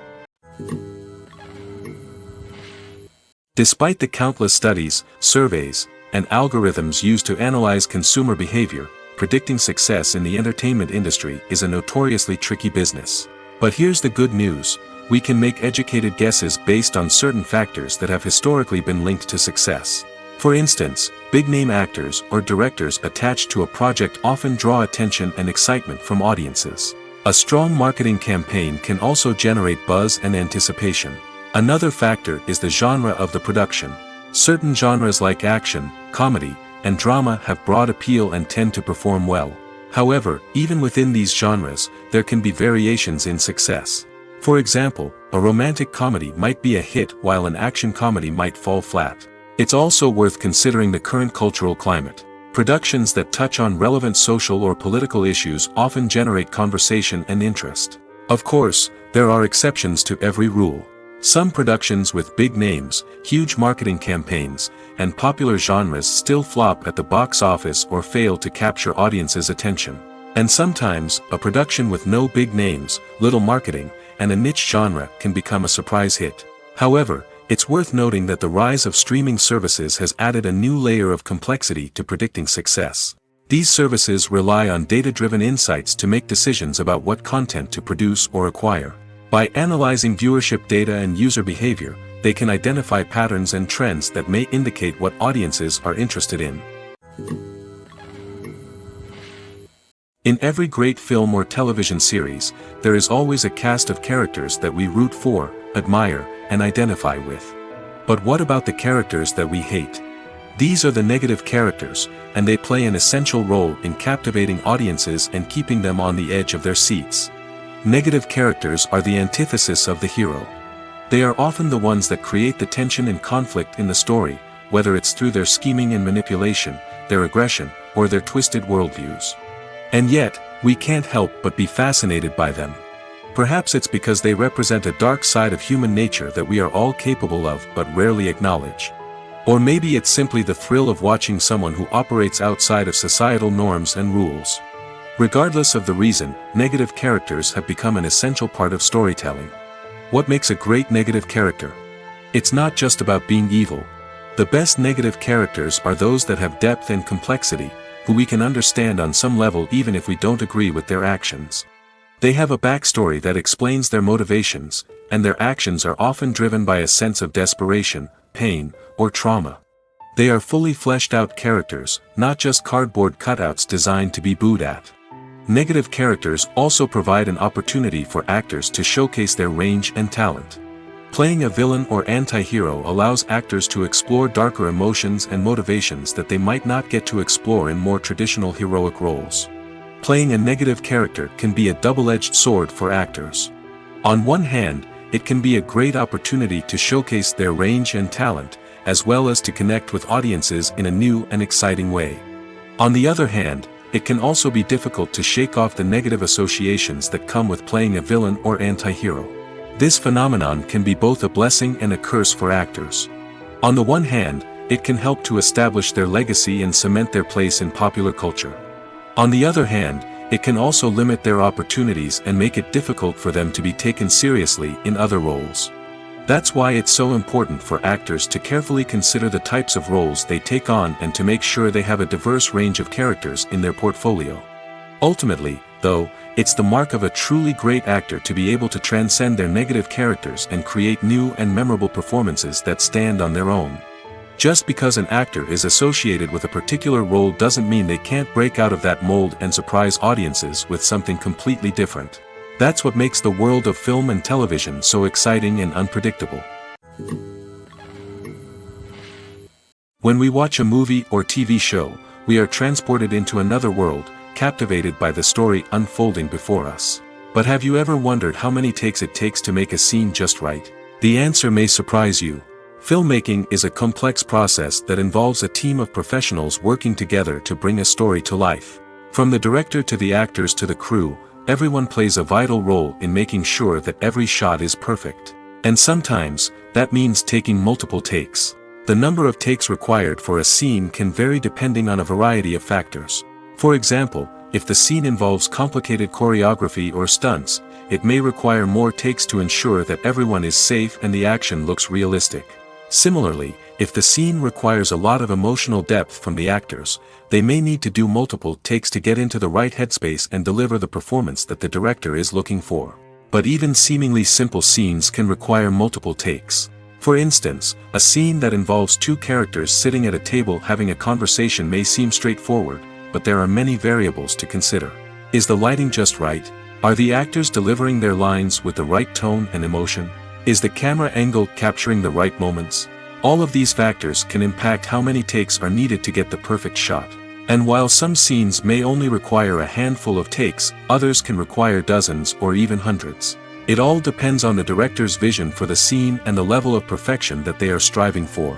Despite the countless studies, surveys, and algorithms used to analyze consumer behavior, predicting success in the entertainment industry is a notoriously tricky business. But here's the good news. We can make educated guesses based on certain factors that have historically been linked to success. For instance, big-name actors or directors attached to a project often draw attention and excitement from audiences. A strong marketing campaign can also generate buzz and anticipation. Another factor is the genre of the production. Certain genres like action, comedy, and drama have broad appeal and tend to perform well. However, even within these genres, there can be variations in success. For example, a romantic comedy might be a hit while an action comedy might fall flat. It's also worth considering the current cultural climate. Productions that touch on relevant social or political issues often generate conversation and interest. Of course, there are exceptions to every rule. Some productions with big names, huge marketing campaigns, and popular genres still flop at the box office or fail to capture audiences' attention. And sometimes, a production with no big names, little marketing, and a niche genre can become a surprise hit. However, it's worth noting that the rise of streaming services has added a new layer of complexity to predicting success. These services rely on data-driven insights to make decisions about what content to produce or acquire. By analyzing viewership data and user behavior, they can identify patterns and trends that may indicate what audiences are interested in. In every great film or television series, there is always a cast of characters that we root for, admire, and identify with. But what about the characters that we hate? These are the negative characters, and they play an essential role in captivating audiences and keeping them on the edge of their seats. Negative characters are the antithesis of the hero. They are often the ones that create the tension and conflict in the story, whether it's through their scheming and manipulation, their aggression, or their twisted worldviews. And yet, we can't help but be fascinated by them. Perhaps it's because they represent a dark side of human nature that we are all capable of but rarely acknowledge. Or maybe it's simply the thrill of watching someone who operates outside of societal norms and rules. Regardless of the reason, negative characters have become an essential part of storytelling. What makes a great negative character? It's not just about being evil. The best negative characters are those that have depth and complexity, who we can understand on some level even if we don't agree with their actions. They have a backstory that explains their motivations, and their actions are often driven by a sense of desperation, pain, or trauma. They are fully fleshed out characters, not just cardboard cutouts designed to be booed at. Negative characters also provide an opportunity for actors to showcase their range and talent. Playing a villain or anti-hero allows actors to explore darker emotions and motivations that they might not get to explore in more traditional heroic roles. Playing a negative character can be a double-edged sword for actors. On one hand, it can be a great opportunity to showcase their range and talent, as well as to connect with audiences in a new and exciting way. On the other hand, it can also be difficult to shake off the negative associations that come with playing a villain or anti-hero. This phenomenon can be both a blessing and a curse for actors. On the one hand, it can help to establish their legacy and cement their place in popular culture. On the other hand, it can also limit their opportunities and make it difficult for them to be taken seriously in other roles. That's why it's so important for actors to carefully consider the types of roles they take on and to make sure they have a diverse range of characters in their portfolio. Ultimately, though, it's the mark of a truly great actor to be able to transcend their negative characters and create new and memorable performances that stand on their own. Just because an actor is associated with a particular role doesn't mean they can't break out of that mold and surprise audiences with something completely different. That's what makes the world of film and television so exciting and unpredictable. When we watch a movie or TV show, we are transported into another world, captivated by the story unfolding before us. But have you ever wondered how many takes it takes to make a scene just right? The answer may surprise you. Filmmaking is a complex process that involves a team of professionals working together to bring a story to life. From the director to the actors to the crew, everyone plays a vital role in making sure that every shot is perfect. And sometimes, that means taking multiple takes. The number of takes required for a scene can vary depending on a variety of factors. For example, if the scene involves complicated choreography or stunts, it may require more takes to ensure that everyone is safe and the action looks realistic. Similarly, if the scene requires a lot of emotional depth from the actors, they may need to do multiple takes to get into the right headspace and deliver the performance that the director is looking for. But even seemingly simple scenes can require multiple takes. For instance, a scene that involves two characters sitting at a table having a conversation may seem straightforward, but there are many variables to consider. Is the lighting just right? Are the actors delivering their lines with the right tone and emotion? Is the camera angle capturing the right moments? All of these factors can impact how many takes are needed to get the perfect shot. And while some scenes may only require a handful of takes, others can require dozens or even hundreds. It all depends on the director's vision for the scene and the level of perfection that they are striving for.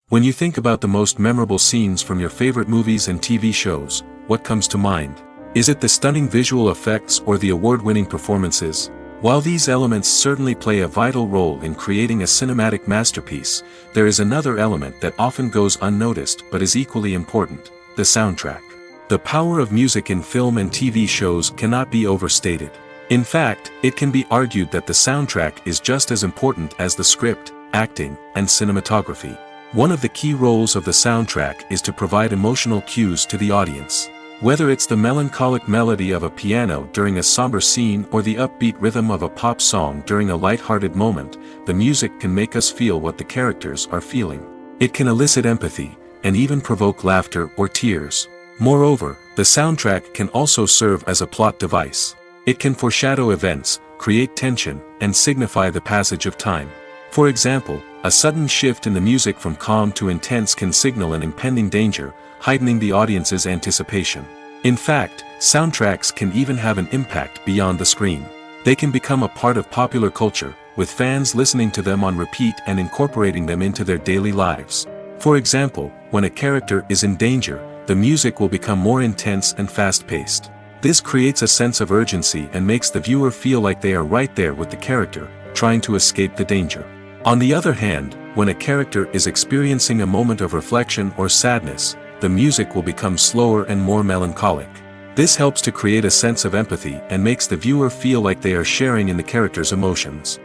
When you think about the most memorable scenes from your favorite movies and TV shows, what comes to mind? Is it the stunning visual effects or the award-winning performances? While these elements certainly play a vital role in creating a cinematic masterpiece, there is another element that often goes unnoticed but is equally important: the soundtrack. The power of music in film and TV shows cannot be overstated. In fact, it can be argued that the soundtrack is just as important as the script, acting, and cinematography. One of the key roles of the soundtrack is to provide emotional cues to the audience. Whether it's the melancholic melody of a piano during a somber scene or the upbeat rhythm of a pop song during a light-hearted moment, the music can make us feel what the characters are feeling. It can elicit empathy, and even provoke laughter or tears. Moreover, the soundtrack can also serve as a plot device. It can foreshadow events, create tension, and signify the passage of time. For example, a sudden shift in the music from calm to intense can signal an impending danger, heightening the audience's anticipation. In fact, soundtracks can even have an impact beyond the screen. They can become a part of popular culture, with fans listening to them on repeat and incorporating them into their daily lives. For example, when a character is in danger, the music will become more intense and fast-paced. This creates a sense of urgency and makes the viewer feel like they are right there with the character, trying to escape the danger. On the other hand, when a character is experiencing a moment of reflection or sadness, the music will become slower and more melancholic. This helps to create a sense of empathy and makes the viewer feel like they are sharing in the character's emotions.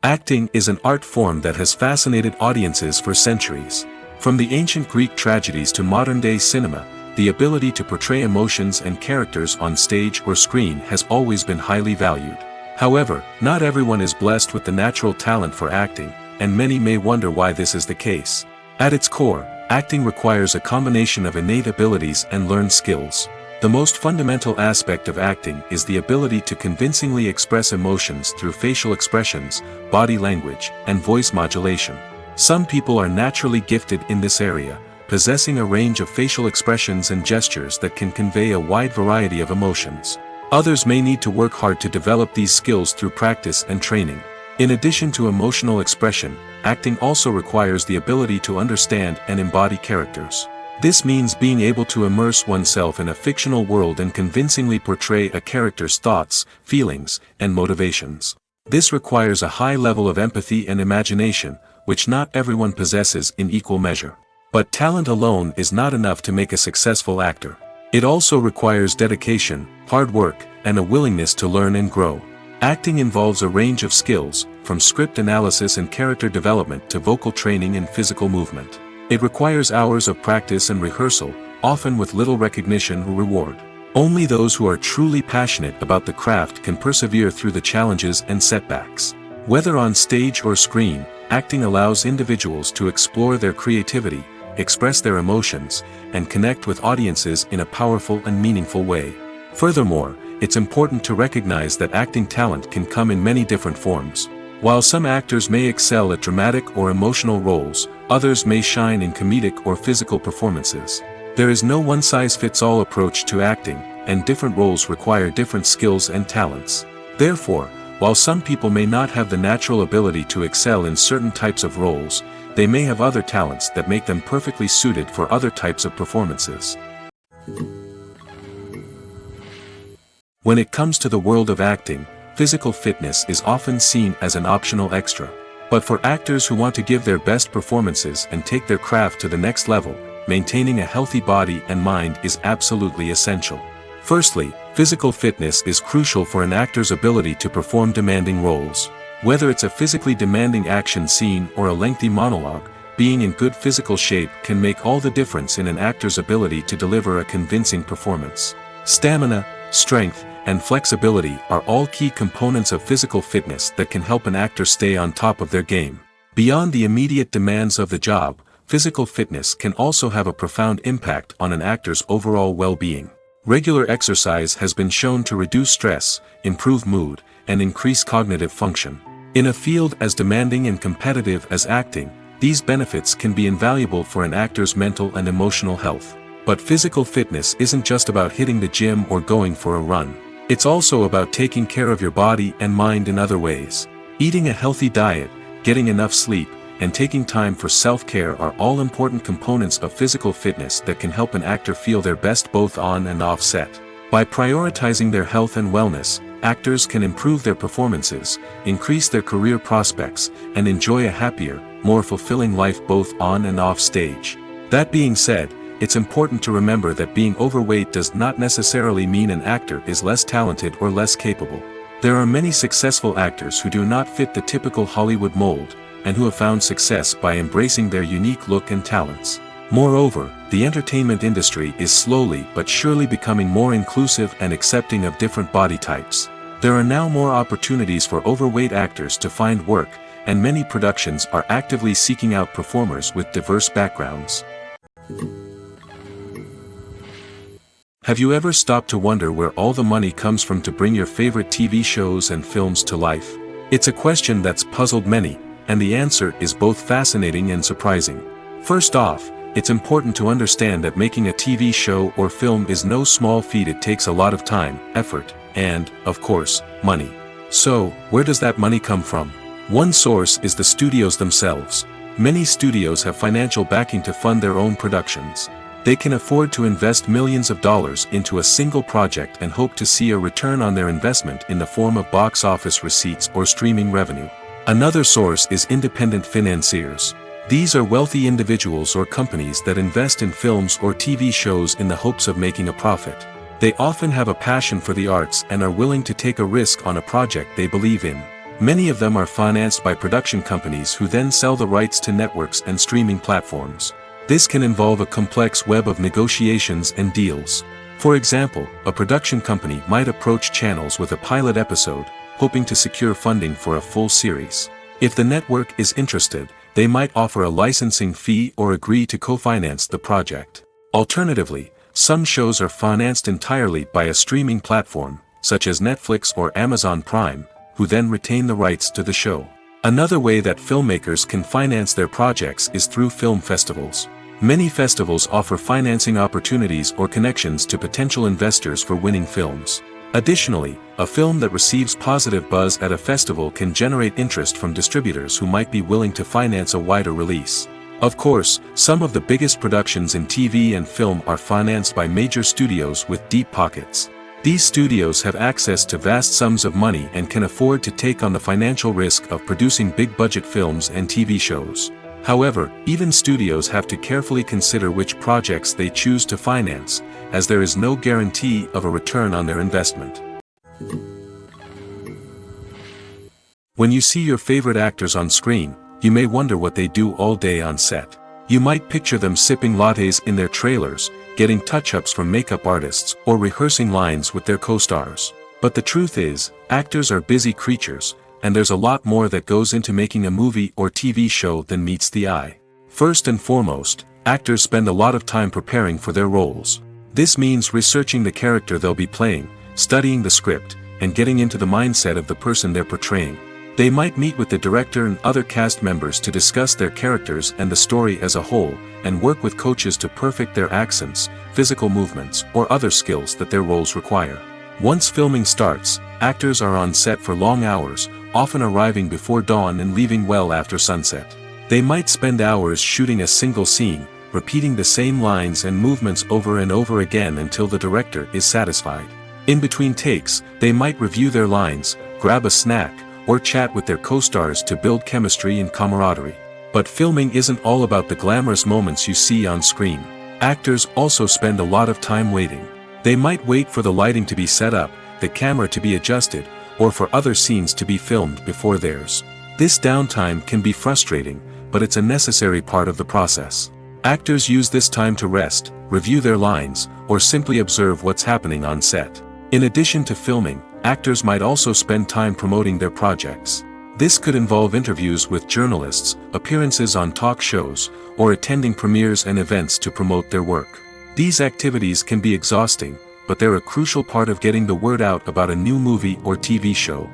Acting is an art form that has fascinated audiences for centuries. From the ancient Greek tragedies to modern-day cinema, the ability to portray emotions and characters on stage or screen has always been highly valued. However, not everyone is blessed with the natural talent for acting, and many may wonder why this is the case. At its core, acting requires a combination of innate abilities and learned skills. The most fundamental aspect of acting is the ability to convincingly express emotions through facial expressions, body language, and voice modulation. Some people are naturally gifted in this area, possessing a range of facial expressions and gestures that can convey a wide variety of emotions. Others may need to work hard to develop these skills through practice and training. In addition to emotional expression, acting also requires the ability to understand and embody characters. This means being able to immerse oneself in a fictional world and convincingly portray a character's thoughts, feelings, and motivations. This requires a high level of empathy and imagination, which not everyone possesses in equal measure. But talent alone is not enough to make a successful actor. It also requires dedication, hard work, and a willingness to learn and grow. Acting involves a range of skills, from script analysis and character development to vocal training and physical movement. It requires hours of practice and rehearsal, often with little recognition or reward. Only those who are truly passionate about the craft can persevere through the challenges and setbacks. Whether on stage or screen, acting allows individuals to explore their creativity, express their emotions, and connect with audiences in a powerful and meaningful way. Furthermore, it's important to recognize that acting talent can come in many different forms. While some actors may excel at dramatic or emotional roles, others may shine in comedic or physical performances. There is no one-size-fits-all approach to acting, and different roles require different skills and talents. Therefore, while some people may not have the natural ability to excel in certain types of roles, they may have other talents that make them perfectly suited for other types of performances. When it comes to the world of acting, physical fitness is often seen as an optional extra. But for actors who want to give their best performances and take their craft to the next level, maintaining a healthy body and mind is absolutely essential. Firstly, physical fitness is crucial for an actor's ability to perform demanding roles. Whether it's a physically demanding action scene or a lengthy monologue, being in good physical shape can make all the difference in an actor's ability to deliver a convincing performance. Stamina, strength, and flexibility are all key components of physical fitness that can help an actor stay on top of their game. Beyond the immediate demands of the job, physical fitness can also have a profound impact on an actor's overall well-being. Regular exercise has been shown to reduce stress, improve mood, and increase cognitive function. In a field as demanding and competitive as acting, these benefits can be invaluable for an actor's mental and emotional health. But physical fitness isn't just about hitting the gym or going for a run. It's also about taking care of your body and mind in other ways. Eating a healthy diet, getting enough sleep, and taking time for self-care are all important components of physical fitness that can help an actor feel their best both on and off set. By prioritizing their health and wellness, actors can improve their performances, increase their career prospects, and enjoy a happier, more fulfilling life both on and off stage. That being said, it's important to remember that being overweight does not necessarily mean an actor is less talented or less capable. There are many successful actors who do not fit the typical Hollywood mold, and who have found success by embracing their unique look and talents. Moreover, the entertainment industry is slowly but surely becoming more inclusive and accepting of different body types. There are now more opportunities for overweight actors to find work, and many productions are actively seeking out performers with diverse backgrounds. Have you ever stopped to wonder where all the money comes from to bring your favorite TV shows and films to life? It's a question that's puzzled many, and the answer is both fascinating and surprising. First off, it's important to understand that making a TV show or film is no small feat. It takes a lot of time, effort, and, of course, money. So, where does that money come from? One source is the studios themselves. Many studios have financial backing to fund their own productions. They can afford to invest millions of dollars into a single project and hope to see a return on their investment in the form of box office receipts or streaming revenue. Another source is independent financiers. These are wealthy individuals or companies that invest in films or TV shows in the hopes of making a profit. They often have a passion for the arts and are willing to take a risk on a project they believe in. Many of them are financed by production companies who then sell the rights to networks and streaming platforms. This can involve a complex web of negotiations and deals. For example, a production company might approach channels with a pilot episode, hoping to secure funding for a full series. If the network is interested, they might offer a licensing fee or agree to co-finance the project. Alternatively, some shows are financed entirely by a streaming platform, such as Netflix or Amazon Prime, who then retain the rights to the show. Another way that filmmakers can finance their projects is through film festivals. Many festivals offer financing opportunities or connections to potential investors for winning films. Additionally, a film that receives positive buzz at a festival can generate interest from distributors who might be willing to finance a wider release. Of course, some of the biggest productions in TV and film are financed by major studios with deep pockets. These studios have access to vast sums of money and can afford to take on the financial risk of producing big-budget films and TV shows. However, even studios have to carefully consider which projects they choose to finance, as there is no guarantee of a return on their investment. When you see your favorite actors on screen, you may wonder what they do all day on set. You might picture them sipping lattes in their trailers, getting touch-ups from makeup artists, or rehearsing lines with their co-stars. But the truth is, actors are busy creatures, and there's a lot more that goes into making a movie or TV show than meets the eye. First and foremost, actors spend a lot of time preparing for their roles. This means researching the character they'll be playing, studying the script, and getting into the mindset of the person they're portraying. They might meet with the director and other cast members to discuss their characters and the story as a whole, and work with coaches to perfect their accents, physical movements, or other skills that their roles require. Once filming starts, actors are on set for long hours, often arriving before dawn and leaving well after sunset. They might spend hours shooting a single scene, repeating the same lines and movements over and over again until the director is satisfied. In between takes, they might review their lines, grab a snack, or chat with their co-stars to build chemistry and camaraderie. But filming isn't all about the glamorous moments you see on screen. Actors also spend a lot of time waiting. They might wait for the lighting to be set up, the camera to be adjusted, or for other scenes to be filmed before theirs. This downtime can be frustrating, but it's a necessary part of the process. Actors use this time to rest, review their lines, or simply observe what's happening on set. In addition to filming, actors might also spend time promoting their projects. This could involve interviews with journalists, appearances on talk shows, or attending premieres and events to promote their work. These activities can be exhausting, but they're a crucial part of getting the word out about a new movie or TV show.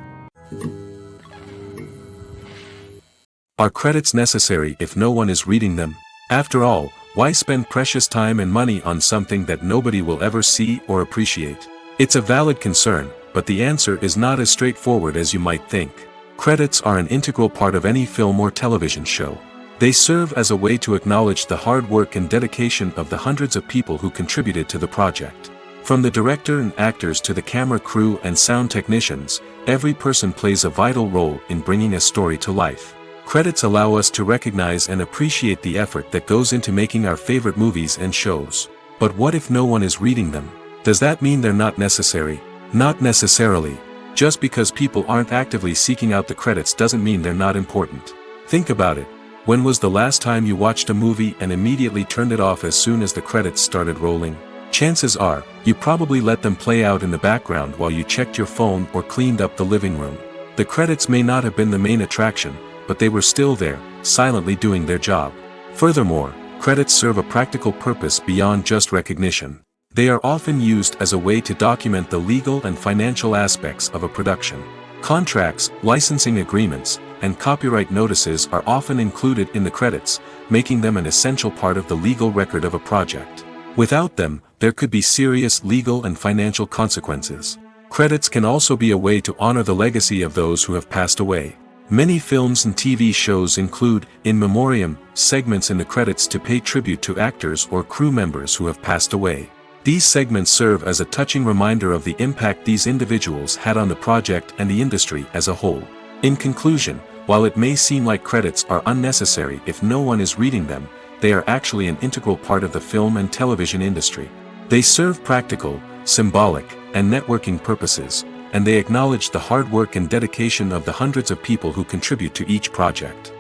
Are credits necessary if no one is reading them? After all, why spend precious time and money on something that nobody will ever see or appreciate? It's a valid concern, but the answer is not as straightforward as you might think. Credits are an integral part of any film or television show. They serve as a way to acknowledge the hard work and dedication of the hundreds of people who contributed to the project. From the director and actors to the camera crew and sound technicians, every person plays a vital role in bringing a story to life. Credits allow us to recognize and appreciate the effort that goes into making our favorite movies and shows. But what if no one is reading them? Does that mean they're not necessary? Not necessarily. Just because people aren't actively seeking out the credits doesn't mean they're not important. Think about it. When was the last time you watched a movie and immediately turned it off as soon as the credits started rolling? Chances are, you probably let them play out in the background while you checked your phone or cleaned up the living room. The credits may not have been the main attraction, but they were still there, silently doing their job. Furthermore, credits serve a practical purpose beyond just recognition. They are often used as a way to document the legal and financial aspects of a production. Contracts, licensing agreements, and copyright notices are often included in the credits, making them an essential part of the legal record of a project. Without them, there could be serious legal and financial consequences. Credits can also be a way to honor the legacy of those who have passed away. Many films and TV shows include, in memoriam, segments in the credits to pay tribute to actors or crew members who have passed away. These segments serve as a touching reminder of the impact these individuals had on the project and the industry as a whole. In conclusion, while it may seem like credits are unnecessary if no one is reading them, they are actually an integral part of the film and television industry. They serve practical, symbolic, and networking purposes, and they acknowledge the hard work and dedication of the hundreds of people who contribute to each project.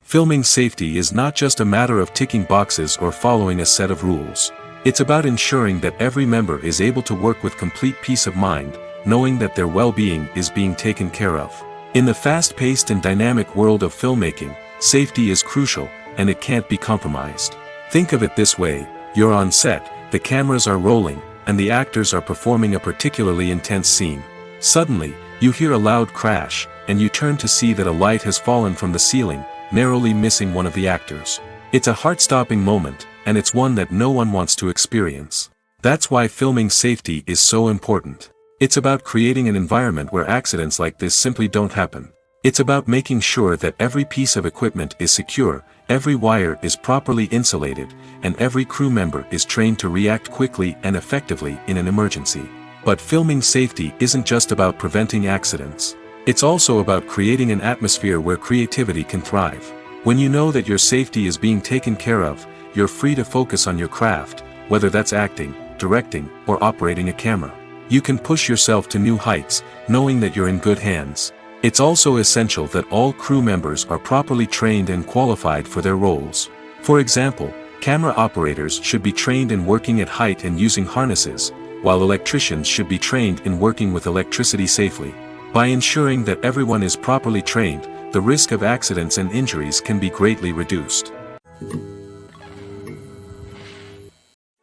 Filming safety is not just a matter of ticking boxes or following a set of rules. It's about ensuring that every member is able to work with complete peace of mind, knowing that their well-being is being taken care of. In the fast-paced and dynamic world of filmmaking, safety is crucial, and it can't be compromised. Think of it this way: you're on set, the cameras are rolling, and the actors are performing a particularly intense scene. Suddenly, you hear a loud crash, and you turn to see that a light has fallen from the ceiling, narrowly missing one of the actors. It's a heart-stopping moment, and it's one that no one wants to experience. That's why filming safety is so important. It's about creating an environment where accidents like this simply don't happen. It's about making sure that every piece of equipment is secure, every wire is properly insulated, and every crew member is trained to react quickly and effectively in an emergency. But filming safety isn't just about preventing accidents. It's also about creating an atmosphere where creativity can thrive. When you know that your safety is being taken care of, you're free to focus on your craft, whether that's acting, directing, or operating a camera. You can push yourself to new heights, knowing that you're in good hands. It's also essential that all crew members are properly trained and qualified for their roles. For example, camera operators should be trained in working at height and using harnesses, while electricians should be trained in working with electricity safely. By ensuring that everyone is properly trained, the risk of accidents and injuries can be greatly reduced.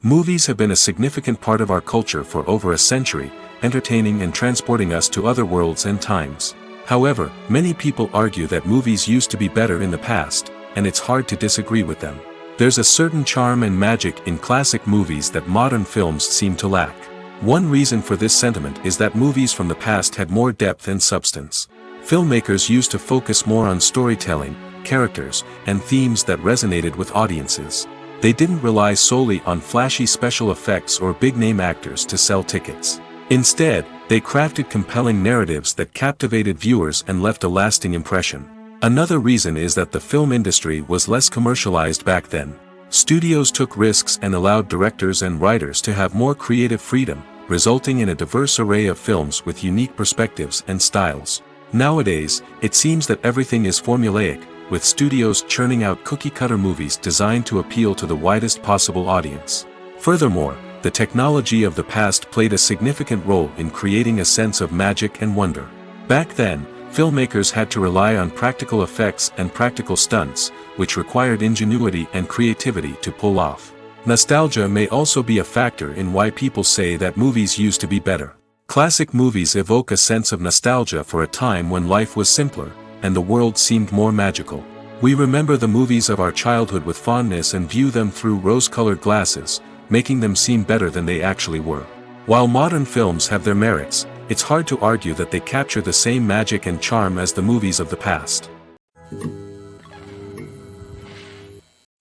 Movies have been a significant part of our culture for over a century, entertaining and transporting us to other worlds and times. However, many people argue that movies used to be better in the past, and it's hard to disagree with them. There's a certain charm and magic in classic movies that modern films seem to lack. One reason for this sentiment is that movies from the past had more depth and substance. Filmmakers used to focus more on storytelling, characters, and themes that resonated with audiences. They didn't rely solely on flashy special effects or big-name actors to sell tickets. Instead, they crafted compelling narratives that captivated viewers and left a lasting impression. Another reason is that the film industry was less commercialized back then. Studios took risks and allowed directors and writers to have more creative freedom, resulting in a diverse array of films with unique perspectives and styles. Nowadays, it seems that everything is formulaic, with studios churning out cookie-cutter movies designed to appeal to the widest possible audience. Furthermore, the technology of the past played a significant role in creating a sense of magic and wonder. Back then, filmmakers had to rely on practical effects and practical stunts, which required ingenuity and creativity to pull off. Nostalgia may also be a factor in why people say that movies used to be better. Classic movies evoke a sense of nostalgia for a time when life was simpler, and the world seemed more magical. We remember the movies of our childhood with fondness and view them through rose-colored glasses, making them seem better than they actually were. While modern films have their merits, it's hard to argue that they capture the same magic and charm as the movies of the past.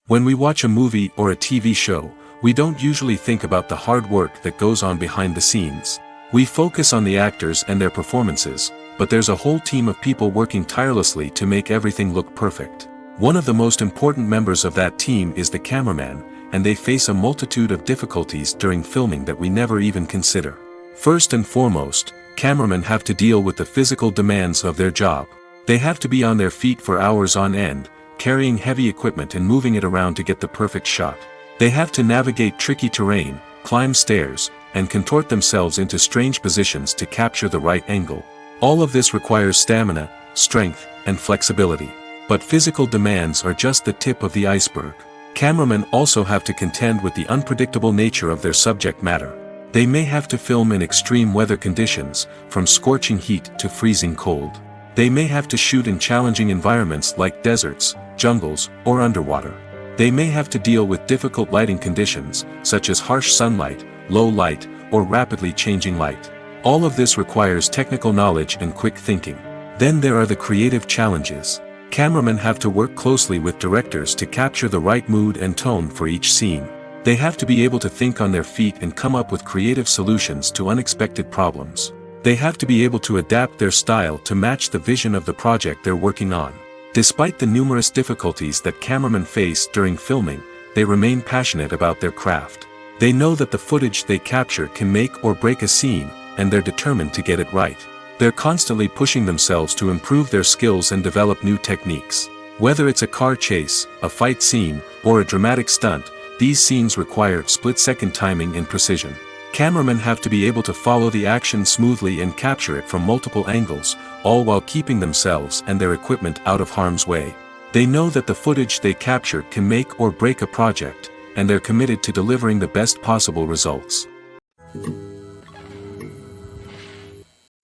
When we watch a movie or a TV show, we don't usually think about the hard work that goes on behind the scenes. We focus on the actors and their performances, but there's a whole team of people working tirelessly to make everything look perfect. One of the most important members of that team is the cameraman, and they face a multitude of difficulties during filming that we never even consider. First and foremost, cameramen have to deal with the physical demands of their job. They have to be on their feet for hours on end, carrying heavy equipment and moving it around to get the perfect shot. They have to navigate tricky terrain, climb stairs, and contort themselves into strange positions to capture the right angle. All of this requires stamina, strength, and flexibility. But physical demands are just the tip of the iceberg. Cameramen also have to contend with the unpredictable nature of their subject matter. They may have to film in extreme weather conditions, from scorching heat to freezing cold. They may have to shoot in challenging environments like deserts, jungles, or underwater. They may have to deal with difficult lighting conditions, such as harsh sunlight, low light, or rapidly changing light. All of this requires technical knowledge and quick thinking. Then there are the creative challenges. Cameramen have to work closely with directors to capture the right mood and tone for each scene. They have to be able to think on their feet and come up with creative solutions to unexpected problems. They have to be able to adapt their style to match the vision of the project they're working on. Despite the numerous difficulties that cameramen face during filming, they remain passionate about their craft. They know that the footage they capture can make or break a scene, and they're determined to get it right. They're constantly pushing themselves to improve their skills and develop new techniques. Whether it's a car chase, a fight scene, or a dramatic stunt, these scenes require split-second timing and precision. Cameramen have to be able to follow the action smoothly and capture it from multiple angles, all while keeping themselves and their equipment out of harm's way. They know that the footage they capture can make or break a project, and they're committed to delivering the best possible results.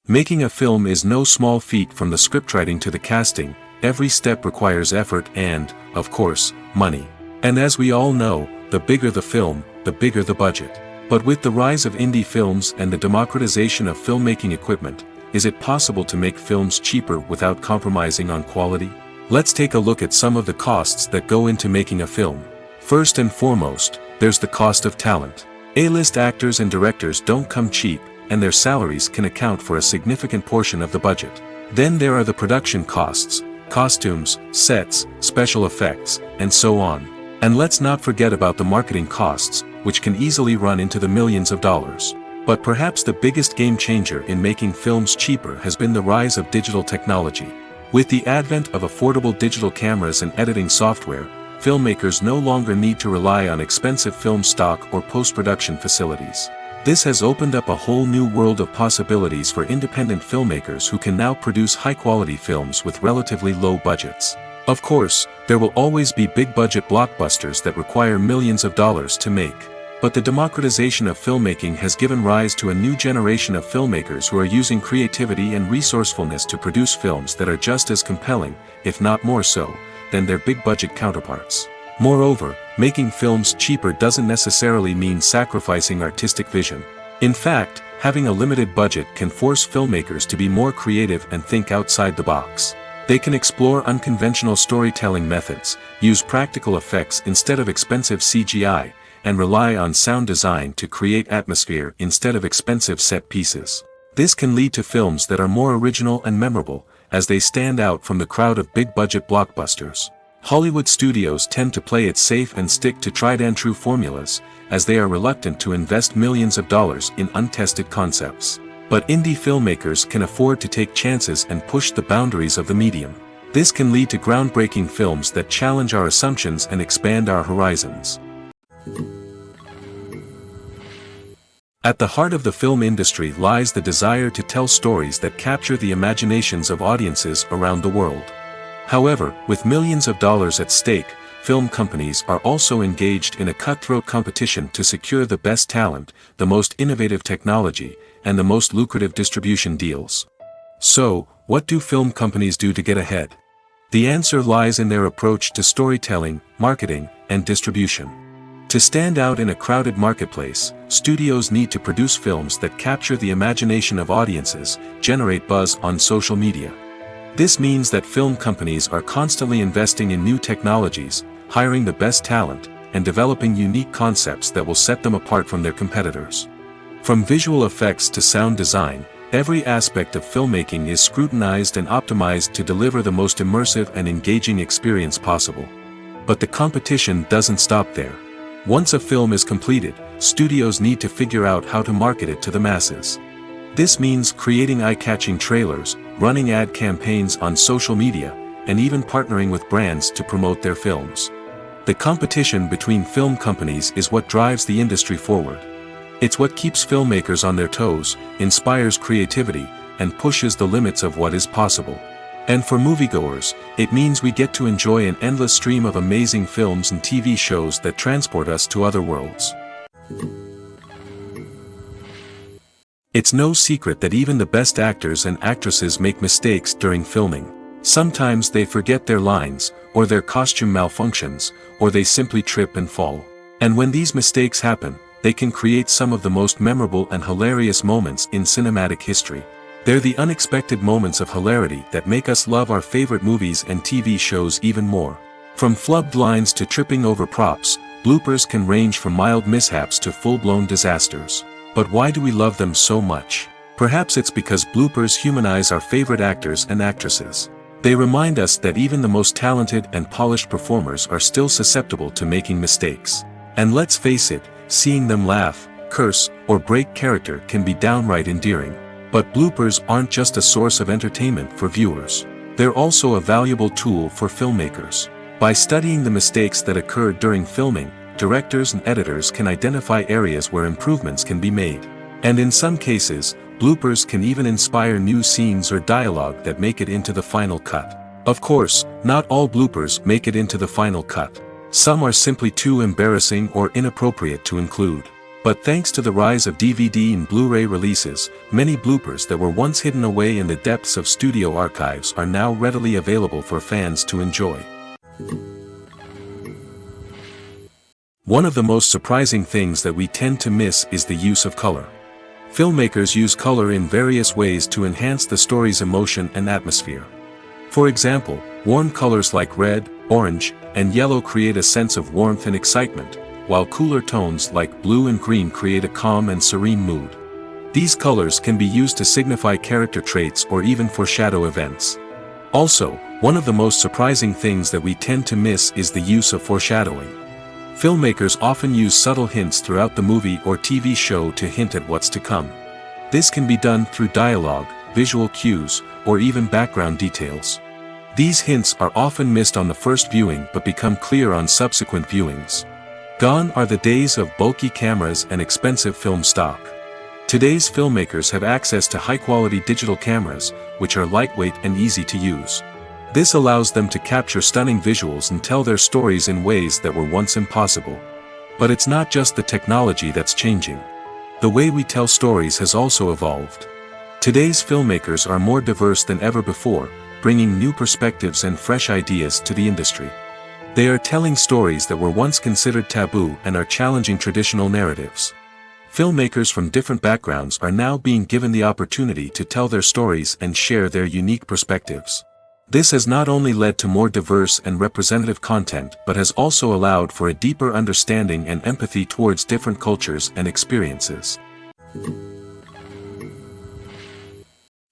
Making a film is no small feat. From the scriptwriting to the casting, every step requires effort and, of course, money. And as we all know, the bigger the film, the bigger the budget. But with the rise of indie films and the democratization of filmmaking equipment, is it possible to make films cheaper without compromising on quality? Let's take a look at some of the costs that go into making a film. First and foremost, there's the cost of talent. A-list actors and directors don't come cheap, and their salaries can account for a significant portion of the budget. Then there are the production costs, costumes, sets, special effects, and so on. And let's not forget about the marketing costs, which can easily run into the millions of dollars. But perhaps the biggest game changer in making films cheaper has been the rise of digital technology. With the advent of affordable digital cameras and editing software, filmmakers no longer need to rely on expensive film stock or post-production facilities. This has opened up a whole new world of possibilities for independent filmmakers who can now produce high-quality films with relatively low budgets. Of course, there will always be big-budget blockbusters that require millions of dollars to make. But the democratization of filmmaking has given rise to a new generation of filmmakers who are using creativity and resourcefulness to produce films that are just as compelling, if not more so, than their big-budget counterparts. Moreover, making films cheaper doesn't necessarily mean sacrificing artistic vision. In fact, having a limited budget can force filmmakers to be more creative and think outside the box. They can explore unconventional storytelling methods, use practical effects instead of expensive CGI, and rely on sound design to create atmosphere instead of expensive set pieces. This can lead to films that are more original and memorable, as they stand out from the crowd of big-budget blockbusters. Hollywood studios tend to play it safe and stick to tried-and-true formulas, as they are reluctant to invest millions of dollars in untested concepts. But indie filmmakers can afford to take chances and push the boundaries of the medium. This can lead to groundbreaking films that challenge our assumptions and expand our horizons. At the heart of the film industry lies the desire to tell stories that capture the imaginations of audiences around the world. However, with millions of dollars at stake, film companies are also engaged in a cutthroat competition to secure the best talent, the most innovative technology, and the most lucrative distribution deals. So, what do film companies do to get ahead? The answer lies in their approach to storytelling, marketing, and distribution. To stand out in a crowded marketplace, studios need to produce films that capture the imagination of audiences, generate buzz on social media. This means that film companies are constantly investing in new technologies, hiring the best talent, and developing unique concepts that will set them apart from their competitors. From visual effects to sound design, every aspect of filmmaking is scrutinized and optimized to deliver the most immersive and engaging experience possible. But the competition doesn't stop there. Once a film is completed, studios need to figure out how to market it to the masses. This means creating eye-catching trailers, running ad campaigns on social media, and even partnering with brands to promote their films. The competition between film companies is what drives the industry forward. It's what keeps filmmakers on their toes, inspires creativity, and pushes the limits of what is possible. And for moviegoers, it means we get to enjoy an endless stream of amazing films and TV shows that transport us to other worlds. It's no secret that even the best actors and actresses make mistakes during filming. Sometimes they forget their lines, or their costume malfunctions, or they simply trip and fall. And when these mistakes happen, they can create some of the most memorable and hilarious moments in cinematic history. They're the unexpected moments of hilarity that make us love our favorite movies and TV shows even more. From flubbed lines to tripping over props, bloopers can range from mild mishaps to full-blown disasters. But why do we love them so much? Perhaps it's because bloopers humanize our favorite actors and actresses. They remind us that even the most talented and polished performers are still susceptible to making mistakes. And let's face it, seeing them laugh, curse, or break character can be downright endearing. But bloopers aren't just a source of entertainment for viewers. They're also a valuable tool for filmmakers. By studying the mistakes that occurred during filming, directors and editors can identify areas where improvements can be made. And in some cases, bloopers can even inspire new scenes or dialogue that make it into the final cut. Of course, not all bloopers make it into the final cut. Some are simply too embarrassing or inappropriate to include. But thanks to the rise of DVD and Blu-ray releases, many bloopers that were once hidden away in the depths of studio archives are now readily available for fans to enjoy. One of the most surprising things that we tend to miss is the use of color. Filmmakers use color in various ways to enhance the story's emotion and atmosphere. For example, warm colors like red, orange, and yellow create a sense of warmth and excitement, while cooler tones like blue and green create a calm and serene mood. These colors can be used to signify character traits or even foreshadow events. Also, one of the most surprising things that we tend to miss is the use of foreshadowing. Filmmakers often use subtle hints throughout the movie or TV show to hint at what's to come. This can be done through dialogue, visual cues, or even background details. These hints are often missed on the first viewing but become clear on subsequent viewings. Gone are the days of bulky cameras and expensive film stock. Today's filmmakers have access to high-quality digital cameras, which are lightweight and easy to use. This allows them to capture stunning visuals and tell their stories in ways that were once impossible. But it's not just the technology that's changing. The way we tell stories has also evolved. Today's filmmakers are more diverse than ever before, bringing new perspectives and fresh ideas to the industry. They are telling stories that were once considered taboo and are challenging traditional narratives. Filmmakers from different backgrounds are now being given the opportunity to tell their stories and share their unique perspectives. This has not only led to more diverse and representative content but has also allowed for a deeper understanding and empathy towards different cultures and experiences.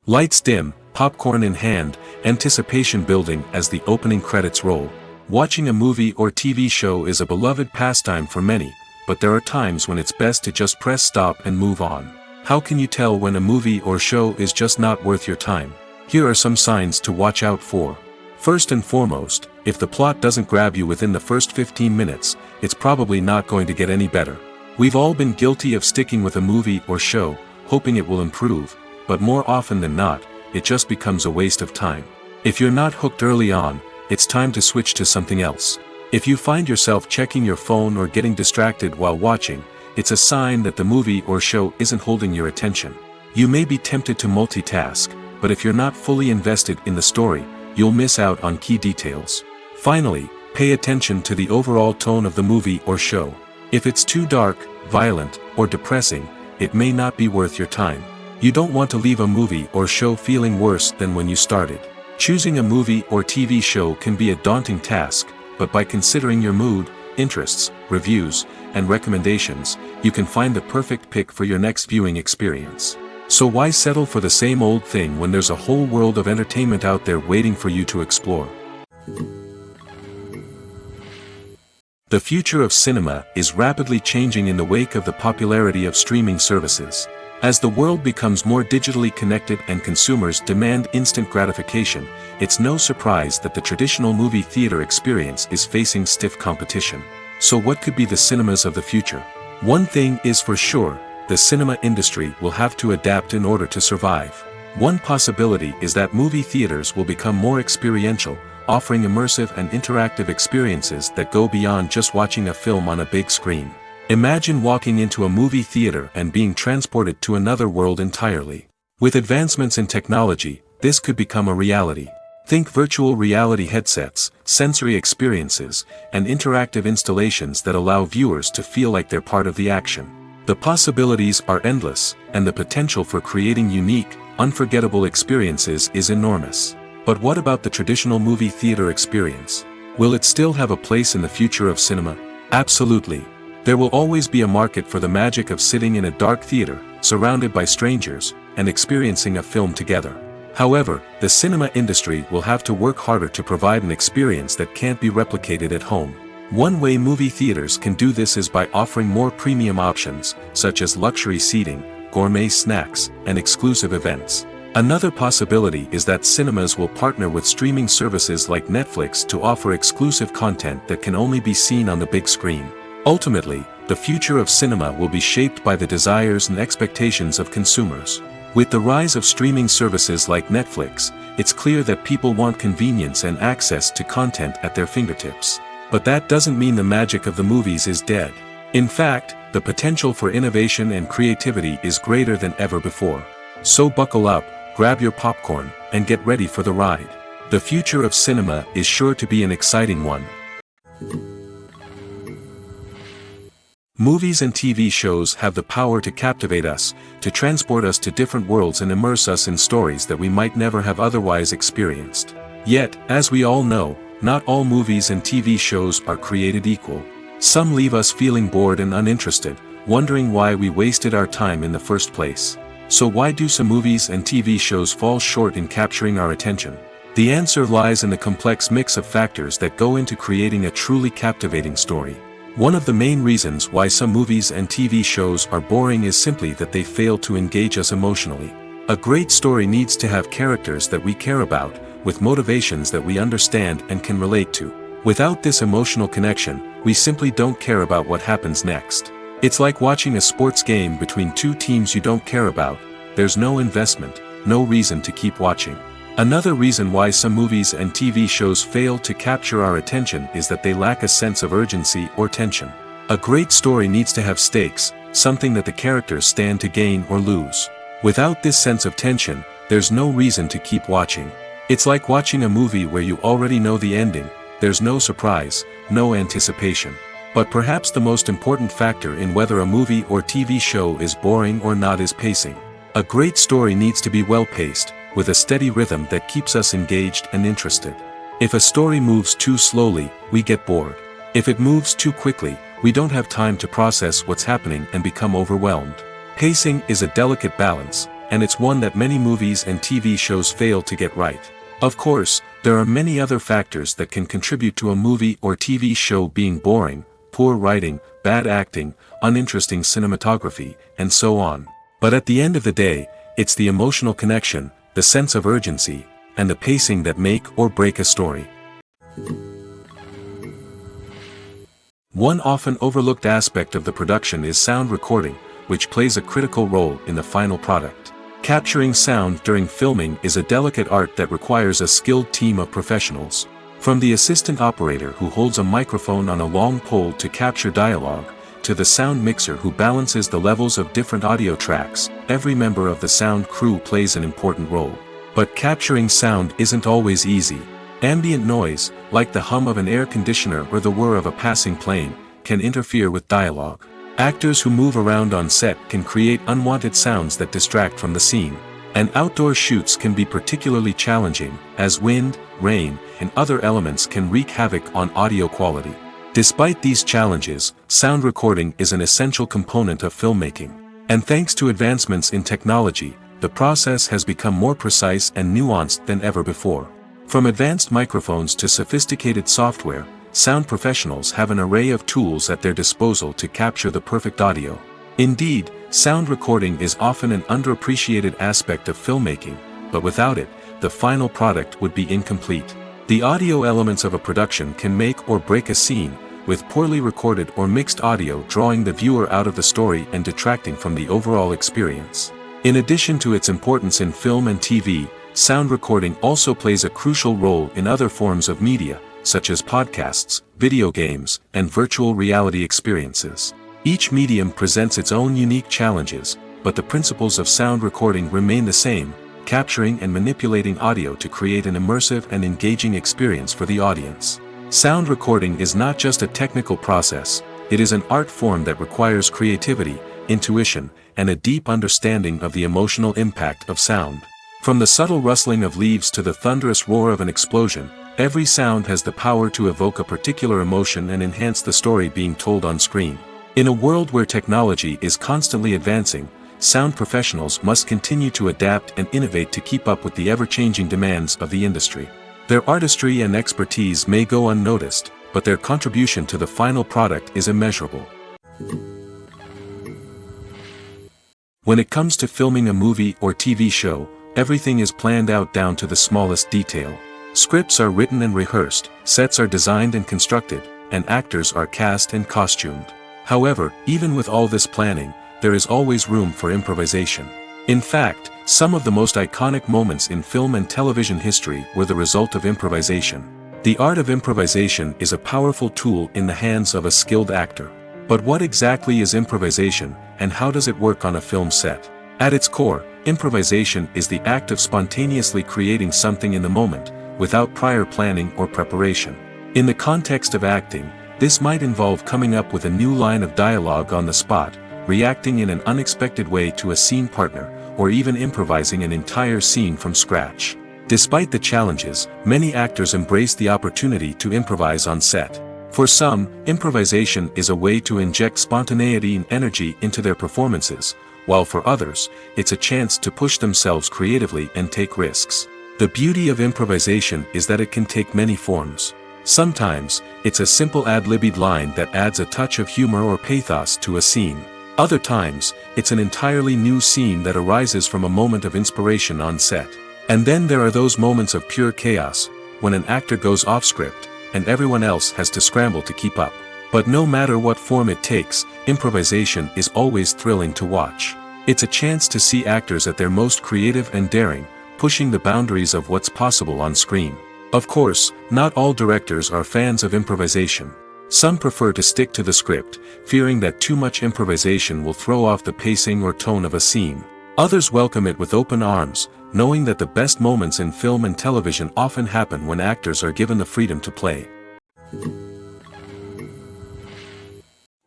Lights dim, popcorn in hand, anticipation building as the opening credits roll. Watching a movie or TV show is a beloved pastime for many, but there are times when it's best to just press stop and move on. How can you tell when a movie or show is just not worth your time? Here are some signs to watch out for. First and foremost, if the plot doesn't grab you within the first 15 minutes, it's probably not going to get any better. We've all been guilty of sticking with a movie or show, hoping it will improve, but more often than not, it just becomes a waste of time. If you're not hooked early on, it's time to switch to something else. If you find yourself checking your phone or getting distracted while watching, it's a sign that the movie or show isn't holding your attention. You may be tempted to multitask, but if you're not fully invested in the story, you'll miss out on key details. Finally, pay attention to the overall tone of the movie or show. If it's too dark, violent, or depressing, it may not be worth your time. You don't want to leave a movie or show feeling worse than when you started. Choosing a movie or TV show can be a daunting task, but by considering your mood, interests, reviews, and recommendations, you can find the perfect pick for your next viewing experience. So why settle for the same old thing when there's a whole world of entertainment out there waiting for you to explore? The future of cinema is rapidly changing in the wake of the popularity of streaming services. As the world becomes more digitally connected and consumers demand instant gratification, it's no surprise that the traditional movie theater experience is facing stiff competition. So what could be the cinemas of the future? One thing is for sure, the cinema industry will have to adapt in order to survive. One possibility is that movie theaters will become more experiential, offering immersive and interactive experiences that go beyond just watching a film on a big screen. Imagine walking into a movie theater and being transported to another world entirely. With advancements in technology, this could become a reality. Think virtual reality headsets, sensory experiences, and interactive installations that allow viewers to feel like they're part of the action. The possibilities are endless, and the potential for creating unique, unforgettable experiences is enormous. But what about the traditional movie theater experience? Will it still have a place in the future of cinema? Absolutely. There will always be a market for the magic of sitting in a dark theater, surrounded by strangers, and experiencing a film together. However, the cinema industry will have to work harder to provide an experience that can't be replicated at home. One way movie theaters can do this is by offering more premium options, such as luxury seating, gourmet snacks, and exclusive events. Another possibility is that cinemas will partner with streaming services like Netflix to offer exclusive content that can only be seen on the big screen. Ultimately, the future of cinema will be shaped by the desires and expectations of consumers. With the rise of streaming services like Netflix, it's clear that people want convenience and access to content at their fingertips. But that doesn't mean the magic of the movies is dead. In fact, the potential for innovation and creativity is greater than ever before. So buckle up, grab your popcorn, and get ready for the ride. The future of cinema is sure to be an exciting one. Movies and TV shows have the power to captivate us, to transport us to different worlds and immerse us in stories that we might never have otherwise experienced. Yet, as we all know, not all movies and TV shows are created equal. Some leave us feeling bored and uninterested, wondering why we wasted our time in the first place. So why do some movies and TV shows fall short in capturing our attention? The answer lies in the complex mix of factors that go into creating a truly captivating story. One of the main reasons why some movies and TV shows are boring is simply that they fail to engage us emotionally. A great story needs to have characters that we care about, with motivations that we understand and can relate to. Without this emotional connection, we simply don't care about what happens next. It's like watching a sports game between two teams you don't care about. There's no investment, no reason to keep watching. Another reason why some movies and TV shows fail to capture our attention is that they lack a sense of urgency or tension. A great story needs to have stakes, something that the characters stand to gain or lose. Without this sense of tension, there's no reason to keep watching. It's like watching a movie where you already know the ending. There's no surprise, no anticipation. But perhaps the most important factor in whether a movie or TV show is boring or not is pacing. A great story needs to be well-paced, with a steady rhythm that keeps us engaged and interested. If a story moves too slowly, we get bored. If it moves too quickly, we don't have time to process what's happening and become overwhelmed. Pacing is a delicate balance, and it's one that many movies and TV shows fail to get right. Of course, there are many other factors that can contribute to a movie or TV show being boring: poor writing, bad acting, uninteresting cinematography, and so on. But at the end of the day, it's the emotional connection, the sense of urgency, and the pacing that make or break a story. One often overlooked aspect of the production is sound recording, which plays a critical role in the final product. Capturing sound during filming is a delicate art that requires a skilled team of professionals. From the assistant operator who holds a microphone on a long pole to capture dialogue, to the sound mixer who balances the levels of different audio tracks, every member of the sound crew plays an important role. But capturing sound isn't always easy. Ambient noise, like the hum of an air conditioner or the whir of a passing plane, can interfere with dialogue. Actors who move around on set can create unwanted sounds that distract from the scene. And outdoor shoots can be particularly challenging, as wind, rain, and other elements can wreak havoc on audio quality. Despite these challenges, sound recording is an essential component of filmmaking. And thanks to advancements in technology, the process has become more precise and nuanced than ever before. From advanced microphones to sophisticated software, sound professionals have an array of tools at their disposal to capture the perfect audio. Indeed, sound recording is often an underappreciated aspect of filmmaking, but without it, the final product would be incomplete. The audio elements of a production can make or break a scene, with poorly recorded or mixed audio drawing the viewer out of the story and detracting from the overall experience. In addition to its importance in film and TV, sound recording also plays a crucial role in other forms of media, such as podcasts, video games, and virtual reality experiences. Each medium presents its own unique challenges, but the principles of sound recording remain the same, capturing and manipulating audio to create an immersive and engaging experience for the audience. Sound recording is not just a technical process, it is an art form that requires creativity, intuition, and a deep understanding of the emotional impact of sound. From the subtle rustling of leaves to the thunderous roar of an explosion, every sound has the power to evoke a particular emotion and enhance the story being told on screen. In a world where technology is constantly advancing, sound professionals must continue to adapt and innovate to keep up with the ever-changing demands of the industry. Their artistry and expertise may go unnoticed, but their contribution to the final product is immeasurable. When it comes to filming a movie or TV show, everything is planned out down to the smallest detail. Scripts are written and rehearsed, sets are designed and constructed, and actors are cast and costumed. However, even with all this planning, there is always room for improvisation. In fact, some of the most iconic moments in film and television history were the result of improvisation. The art of improvisation is a powerful tool in the hands of a skilled actor. But what exactly is improvisation, and how does it work on a film set? At its core, improvisation is the act of spontaneously creating something in the moment, without prior planning or preparation. In the context of acting, this might involve coming up with a new line of dialogue on the spot, reacting in an unexpected way to a scene partner, or even improvising an entire scene from scratch. Despite the challenges, many actors embrace the opportunity to improvise on set. For some, improvisation is a way to inject spontaneity and energy into their performances, while for others, it's a chance to push themselves creatively and take risks. The beauty of improvisation is that it can take many forms. Sometimes, it's a simple ad-libbed line that adds a touch of humor or pathos to a scene. Other times, it's an entirely new scene that arises from a moment of inspiration on set. And then there are those moments of pure chaos, when an actor goes off script, and everyone else has to scramble to keep up. But no matter what form it takes, improvisation is always thrilling to watch. It's a chance to see actors at their most creative and daring, pushing the boundaries of what's possible on screen. Of course, not all directors are fans of improvisation. Some prefer to stick to the script, fearing that too much improvisation will throw off the pacing or tone of a scene. Others welcome it with open arms, knowing that the best moments in film and television often happen when actors are given the freedom to play.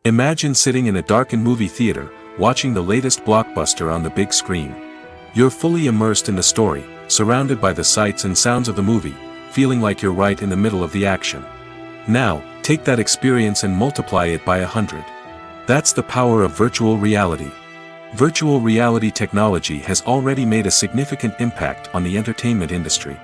Imagine sitting in a darkened movie theater, watching the latest blockbuster on the big screen. You're fully immersed in the story, surrounded by the sights and sounds of the movie, feeling like you're right in the middle of the action. Now, take that experience and multiply it by 100. That's the power of virtual reality. Virtual reality technology has already made a significant impact on the entertainment industry.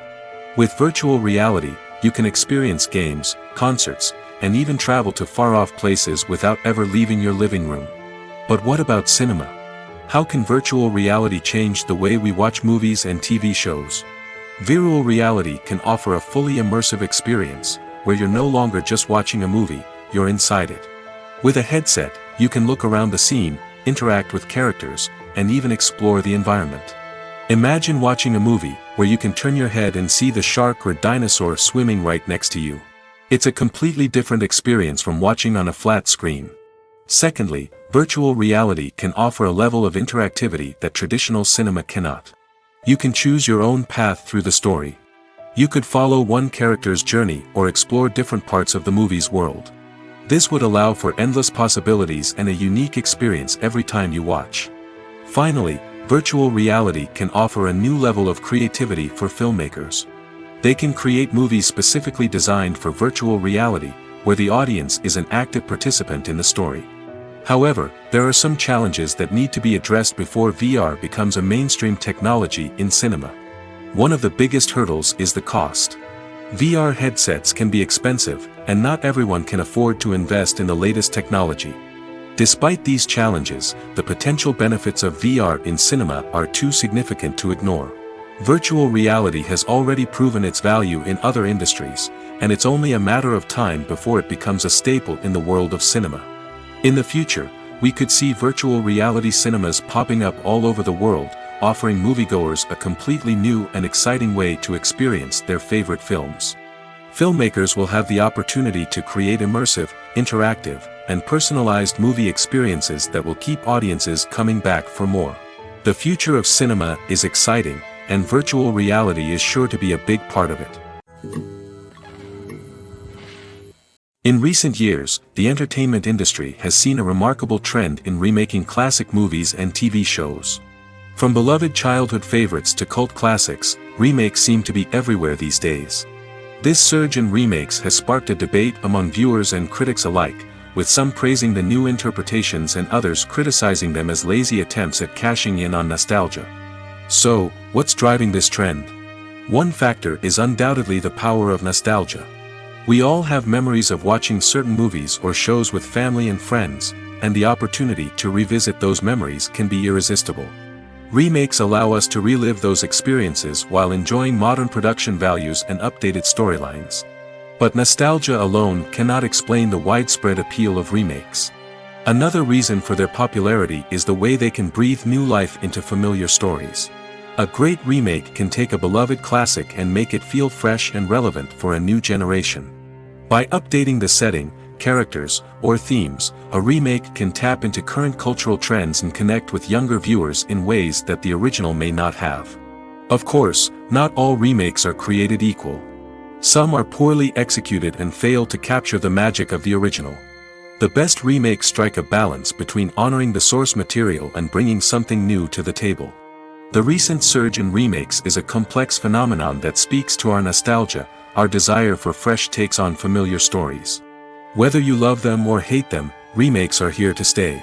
With virtual reality, you can experience games, concerts, and even travel to far-off places without ever leaving your living room. But what about cinema? How can virtual reality change the way we watch movies and TV shows? Virtual reality can offer a fully immersive experience, where you're no longer just watching a movie, you're inside it. With a headset, you can look around the scene, interact with characters, and even explore the environment. Imagine watching a movie where you can turn your head and see the shark or dinosaur swimming right next to you. It's a completely different experience from watching on a flat screen. Secondly, virtual reality can offer a level of interactivity that traditional cinema cannot. You can choose your own path through the story. You could follow one character's journey or explore different parts of the movie's world. This would allow for endless possibilities and a unique experience every time you watch. Finally, virtual reality can offer a new level of creativity for filmmakers. They can create movies specifically designed for virtual reality, where the audience is an active participant in the story. However, there are some challenges that need to be addressed before VR becomes a mainstream technology in cinema. One of the biggest hurdles is the cost. VR headsets can be expensive, and not everyone can afford to invest in the latest technology. Despite these challenges, the potential benefits of VR in cinema are too significant to ignore. Virtual reality has already proven its value in other industries, and it's only a matter of time before it becomes a staple in the world of cinema. In the future, we could see virtual reality cinemas popping up all over the world, offering moviegoers a completely new and exciting way to experience their favorite films. Filmmakers will have the opportunity to create immersive, interactive, and personalized movie experiences that will keep audiences coming back for more. The future of cinema is exciting, and virtual reality is sure to be a big part of it. In recent years, the entertainment industry has seen a remarkable trend in remaking classic movies and TV shows. From beloved childhood favorites to cult classics, remakes seem to be everywhere these days. This surge in remakes has sparked a debate among viewers and critics alike, with some praising the new interpretations and others criticizing them as lazy attempts at cashing in on nostalgia. So, what's driving this trend? One factor is undoubtedly the power of nostalgia. We all have memories of watching certain movies or shows with family and friends, and the opportunity to revisit those memories can be irresistible. Remakes allow us to relive those experiences while enjoying modern production values and updated storylines. But nostalgia alone cannot explain the widespread appeal of remakes. Another reason for their popularity is the way they can breathe new life into familiar stories. A great remake can take a beloved classic and make it feel fresh and relevant for a new generation. By updating the setting, characters, or themes, a remake can tap into current cultural trends and connect with younger viewers in ways that the original may not have. Of course, not all remakes are created equal. Some are poorly executed and fail to capture the magic of the original. The best remakes strike a balance between honoring the source material and bringing something new to the table. The recent surge in remakes is a complex phenomenon that speaks to our nostalgia, our desire for fresh takes on familiar stories. Whether you love them or hate them, remakes are here to stay.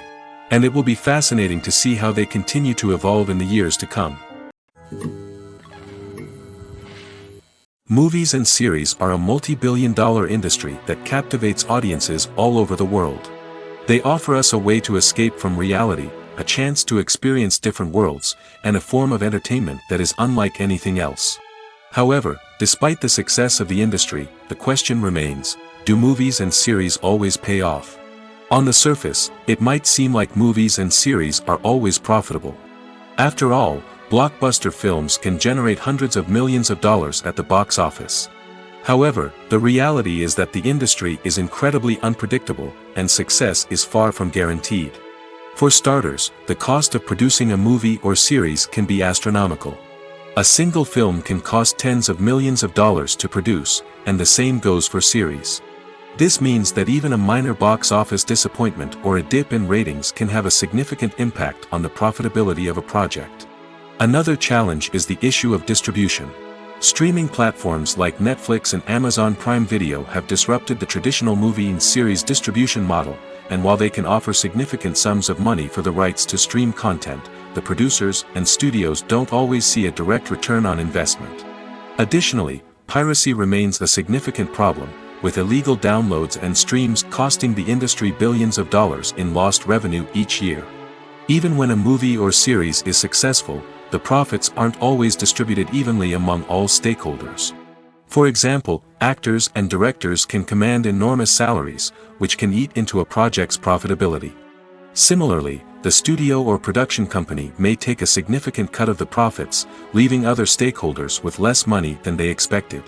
And it will be fascinating to see how they continue to evolve in the years to come. Movies and series are a multi-billion-dollar industry that captivates audiences all over the world. They offer us a way to escape from reality, a chance to experience different worlds, and a form of entertainment that is unlike anything else. However, despite the success of the industry, the question remains, do movies and series always pay off? On the surface, it might seem like movies and series are always profitable. After all, blockbuster films can generate hundreds of millions of dollars at the box office. However, the reality is that the industry is incredibly unpredictable, and success is far from guaranteed. For starters, the cost of producing a movie or series can be astronomical. A single film can cost tens of millions of dollars to produce, and the same goes for series. This means that even a minor box office disappointment or a dip in ratings can have a significant impact on the profitability of a project. Another challenge is the issue of distribution. Streaming platforms like Netflix and Amazon Prime Video have disrupted the traditional movie and series distribution model, and while they can offer significant sums of money for the rights to stream content, the producers and studios don't always see a direct return on investment. Additionally, piracy remains a significant problem, with illegal downloads and streams costing the industry billions of dollars in lost revenue each year. Even when a movie or series is successful, the profits aren't always distributed evenly among all stakeholders. For example, actors and directors can command enormous salaries, which can eat into a project's profitability. Similarly, the studio or production company may take a significant cut of the profits, leaving other stakeholders with less money than they expected.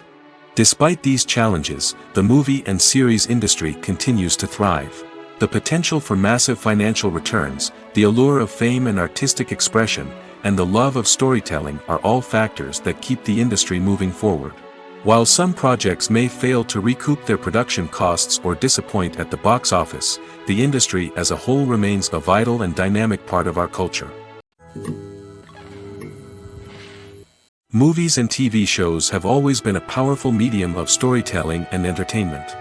Despite these challenges, the movie and series industry continues to thrive. The potential for massive financial returns, the allure of fame and artistic expression, and the love of storytelling are all factors that keep the industry moving forward. While some projects may fail to recoup their production costs or disappoint at the box office, the industry as a whole remains a vital and dynamic part of our culture. Movies and TV shows have always been a powerful medium of storytelling and entertainment.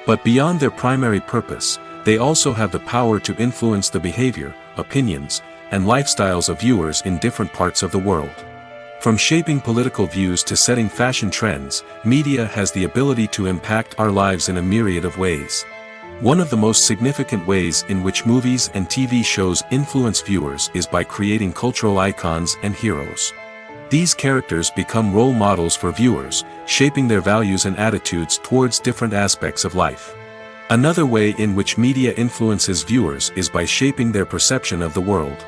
But beyond their primary purpose, they also have the power to influence the behavior, opinions, and lifestyles of viewers in different parts of the world. From shaping political views to setting fashion trends, media has the ability to impact our lives in a myriad of ways. One of the most significant ways in which movies and TV shows influence viewers is by creating cultural icons and heroes. These characters become role models for viewers, shaping their values and attitudes towards different aspects of life. Another way in which media influences viewers is by shaping their perception of the world.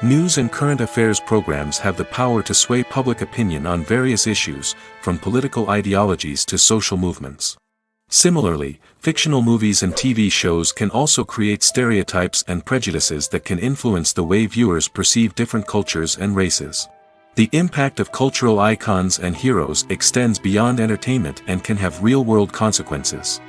News and current affairs programs have the power to sway public opinion on various issues, from political ideologies to social movements. Similarly, fictional movies and TV shows can also create stereotypes and prejudices that can influence the way viewers perceive different cultures and races. The impact of cultural icons and heroes extends beyond entertainment and can have real-world consequences.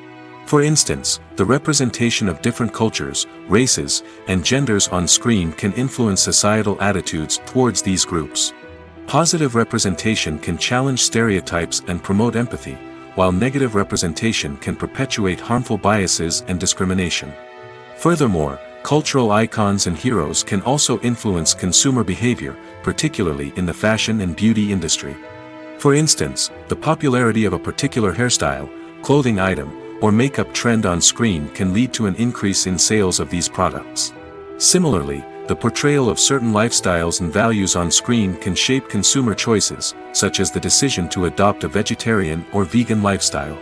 For instance, the representation of different cultures, races, and genders on screen can influence societal attitudes towards these groups. Positive representation can challenge stereotypes and promote empathy, while negative representation can perpetuate harmful biases and discrimination. Furthermore, cultural icons and heroes can also influence consumer behavior, particularly in the fashion and beauty industry. For instance, the popularity of a particular hairstyle, clothing item, or makeup trend on screen can lead to an increase in sales of these products. Similarly, the portrayal of certain lifestyles and values on screen can shape consumer choices, such as the decision to adopt a vegetarian or vegan lifestyle.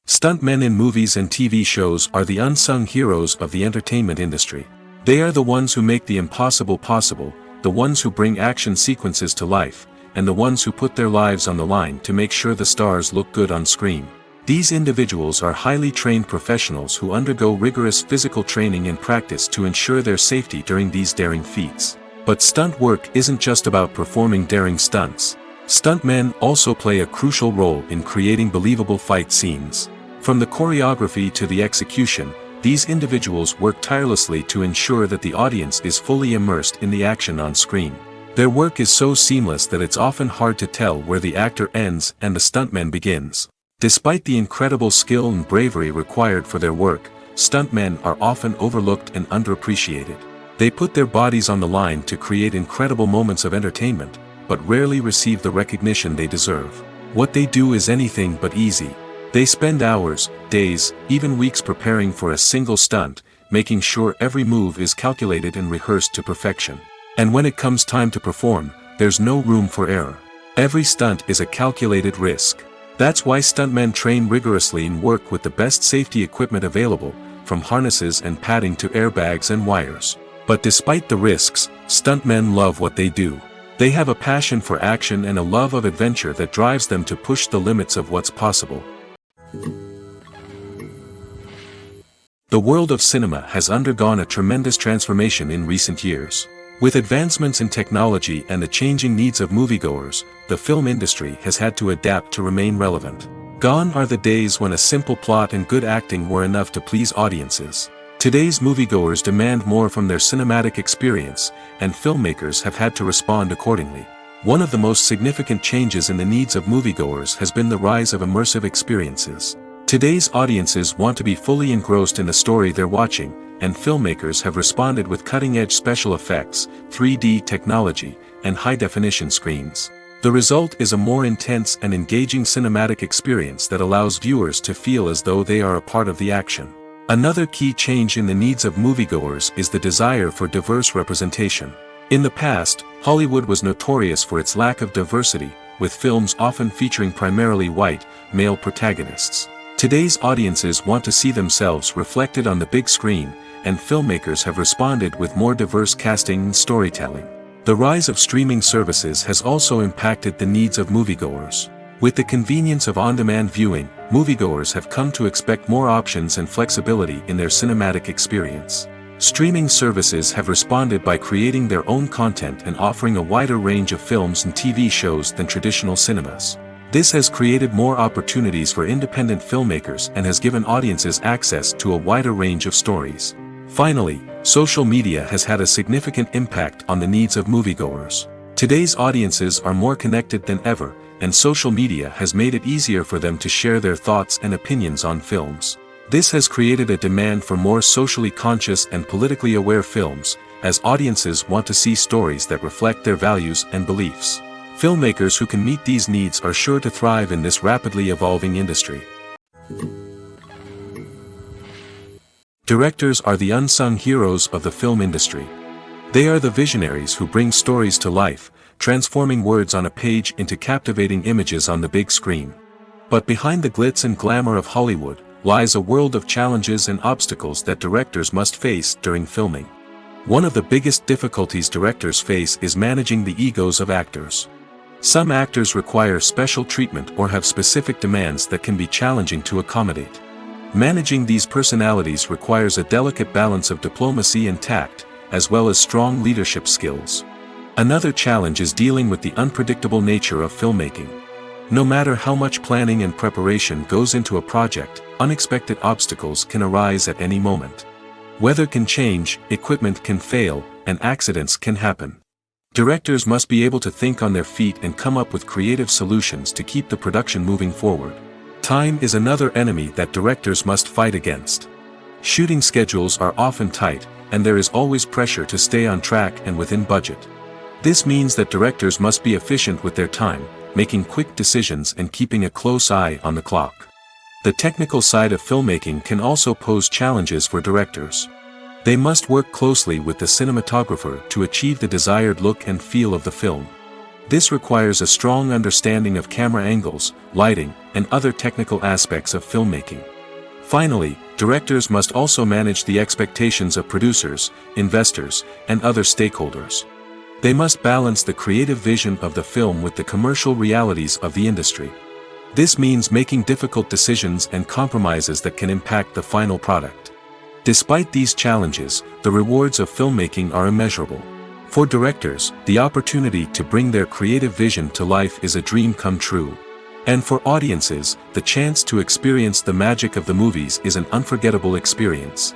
Stuntmen in movies and TV shows are the unsung heroes of the entertainment industry. They are the ones who make the impossible possible, the ones who bring action sequences to life, and the ones who put their lives on the line to make sure the stars look good on screen. These individuals are highly trained professionals who undergo rigorous physical training and practice to ensure their safety during these daring feats. But stunt work isn't just about performing daring stunts. Stuntmen also play a crucial role in creating believable fight scenes. From the choreography to the execution, these individuals work tirelessly to ensure that the audience is fully immersed in the action on screen. Their work is so seamless that it's often hard to tell where the actor ends and the stuntman begins. Despite the incredible skill and bravery required for their work, stuntmen are often overlooked and underappreciated. They put their bodies on the line to create incredible moments of entertainment, but rarely receive the recognition they deserve. What they do is anything but easy. They spend hours, days, even weeks preparing for a single stunt, making sure every move is calculated and rehearsed to perfection. And when it comes time to perform, there's no room for error. Every stunt is a calculated risk. That's why stuntmen train rigorously and work with the best safety equipment available, from harnesses and padding to airbags and wires. But despite the risks, stuntmen love what they do. They have a passion for action and a love of adventure that drives them to push the limits of what's possible. The world of cinema has undergone a tremendous transformation in recent years. With advancements in technology and the changing needs of moviegoers, the film industry has had to adapt to remain relevant. Gone are the days when a simple plot and good acting were enough to please audiences. Today's moviegoers demand more from their cinematic experience, and filmmakers have had to respond accordingly. One of the most significant changes in the needs of moviegoers has been the rise of immersive experiences. Today's audiences want to be fully engrossed in the story they're watching, and filmmakers have responded with cutting-edge special effects, 3D technology, and high-definition screens. The result is a more intense and engaging cinematic experience that allows viewers to feel as though they are a part of the action. Another key change in the needs of moviegoers is the desire for diverse representation. In the past, Hollywood was notorious for its lack of diversity, with films often featuring primarily white, male protagonists. Today's audiences want to see themselves reflected on the big screen, and filmmakers have responded with more diverse casting and storytelling. The rise of streaming services has also impacted the needs of moviegoers. With the convenience of on-demand viewing, moviegoers have come to expect more options and flexibility in their cinematic experience. Streaming services have responded by creating their own content and offering a wider range of films and TV shows than traditional cinemas. This has created more opportunities for independent filmmakers and has given audiences access to a wider range of stories. Finally, social media has had a significant impact on the needs of moviegoers. Today's audiences are more connected than ever, and social media has made it easier for them to share their thoughts and opinions on films. This has created a demand for more socially conscious and politically aware films, as audiences want to see stories that reflect their values and beliefs. Filmmakers who can meet these needs are sure to thrive in this rapidly evolving industry. Directors are the unsung heroes of the film industry. They are the visionaries who bring stories to life, transforming words on a page into captivating images on the big screen. But behind the glitz and glamour of Hollywood lies a world of challenges and obstacles that directors must face during filming. One of the biggest difficulties directors face is managing the egos of actors. Some actors require special treatment or have specific demands that can be challenging to accommodate. Managing these personalities requires a delicate balance of diplomacy and tact, as well as strong leadership skills. Another challenge is dealing with the unpredictable nature of filmmaking. No matter how much planning and preparation goes into a project, unexpected obstacles can arise at any moment. Weather can change, equipment can fail, and accidents can happen. Directors must be able to think on their feet and come up with creative solutions to keep the production moving forward. Time is another enemy that directors must fight against. Shooting schedules are often tight, and there is always pressure to stay on track and within budget. This means that directors must be efficient with their time, making quick decisions and keeping a close eye on the clock. The technical side of filmmaking can also pose challenges for directors. They must work closely with the cinematographer to achieve the desired look and feel of the film. This requires a strong understanding of camera angles, lighting, and other technical aspects of filmmaking. Finally, directors must also manage the expectations of producers, investors, and other stakeholders. They must balance the creative vision of the film with the commercial realities of the industry. This means making difficult decisions and compromises that can impact the final product. Despite these challenges, the rewards of filmmaking are immeasurable. For directors, the opportunity to bring their creative vision to life is a dream come true. And for audiences, the chance to experience the magic of the movies is an unforgettable experience.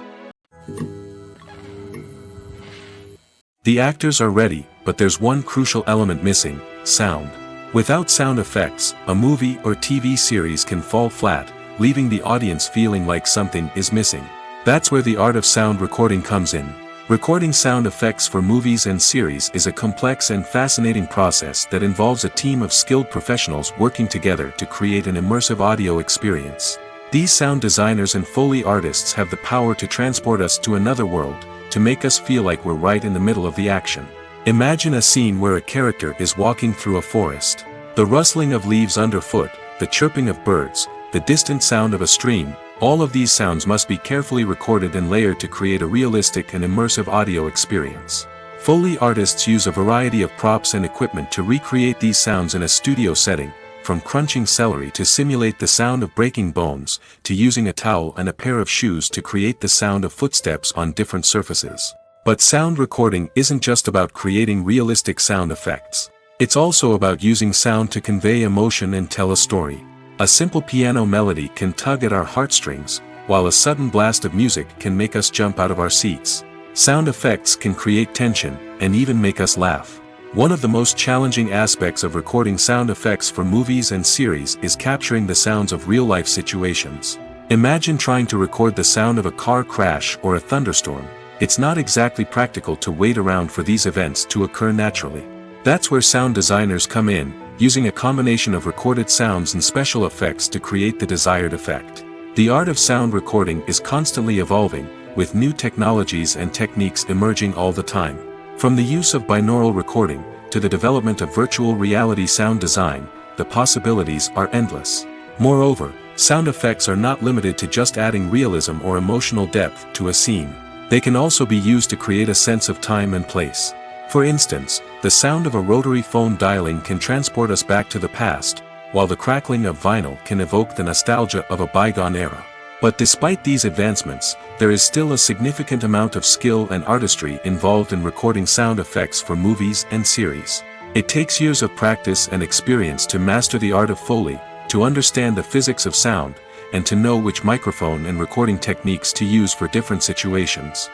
The actors are ready, but there's one crucial element missing: sound. Without sound effects, a movie or TV series can fall flat, leaving the audience feeling like something is missing. That's where the art of sound recording comes in. Recording sound effects for movies and series is a complex and fascinating process that involves a team of skilled professionals working together to create an immersive audio experience. These sound designers and Foley artists have the power to transport us to another world, to make us feel like we're right in the middle of the action. Imagine a scene where a character is walking through a forest. The rustling of leaves underfoot, the chirping of birds, the distant sound of a stream, all of these sounds must be carefully recorded and layered to create a realistic and immersive audio experience. Foley artists use a variety of props and equipment to recreate these sounds in a studio setting, from crunching celery to simulate the sound of breaking bones, to using a towel and a pair of shoes to create the sound of footsteps on different surfaces. But sound recording isn't just about creating realistic sound effects. It's also about using sound to convey emotion and tell a story. A simple piano melody can tug at our heartstrings, while a sudden blast of music can make us jump out of our seats. Sound effects can create tension, and even make us laugh. One of the most challenging aspects of recording sound effects for movies and series is capturing the sounds of real-life situations. Imagine trying to record the sound of a car crash or a thunderstorm. It's not exactly practical to wait around for these events to occur naturally. That's where sound designers come in, using a combination of recorded sounds and special effects to create the desired effect. The art of sound recording is constantly evolving, with new technologies and techniques emerging all the time. From the use of binaural recording, to the development of virtual reality sound design, the possibilities are endless. Moreover, Sound effects are not limited to just adding realism or emotional depth to a scene. They can also be used to create a sense of time and place. For instance, the sound of a rotary phone dialing can transport us back to the past, while the crackling of vinyl can evoke the nostalgia of a bygone era. But despite these advancements, there is still a significant amount of skill and artistry involved in recording sound effects for movies and series. It takes years of practice and experience to master the art of Foley, to understand the physics of sound, and to know which microphone and recording techniques to use for different situations.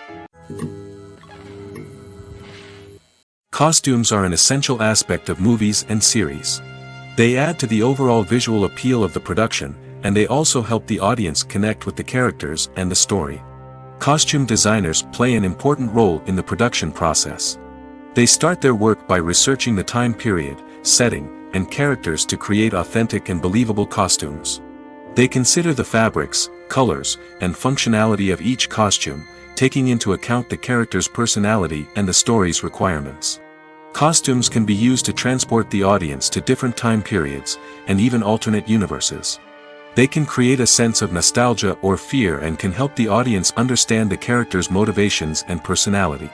Costumes are an essential aspect of movies and series. They add to the overall visual appeal of the production, and they also help the audience connect with the characters and the story. Costume designers play an important role in the production process. They start their work by researching the time period, setting, and characters to create authentic and believable costumes. They consider the fabrics, colors, and functionality of each costume, taking into account the character's personality and the story's requirements. Costumes can be used to transport the audience to different time periods, and even alternate universes. They can create a sense of nostalgia or fear and can help the audience understand the character's motivations and personality.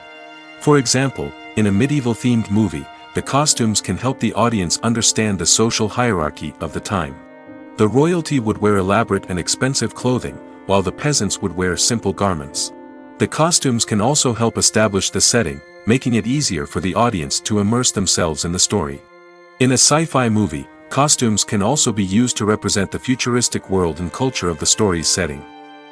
For example, in a medieval-themed movie, the costumes can help the audience understand the social hierarchy of the time. The royalty would wear elaborate and expensive clothing, while the peasants would wear simple garments. The costumes can also help establish the setting, making it easier for the audience to immerse themselves in the story. In a sci-fi movie, costumes can also be used to represent the futuristic world and culture of the story's setting.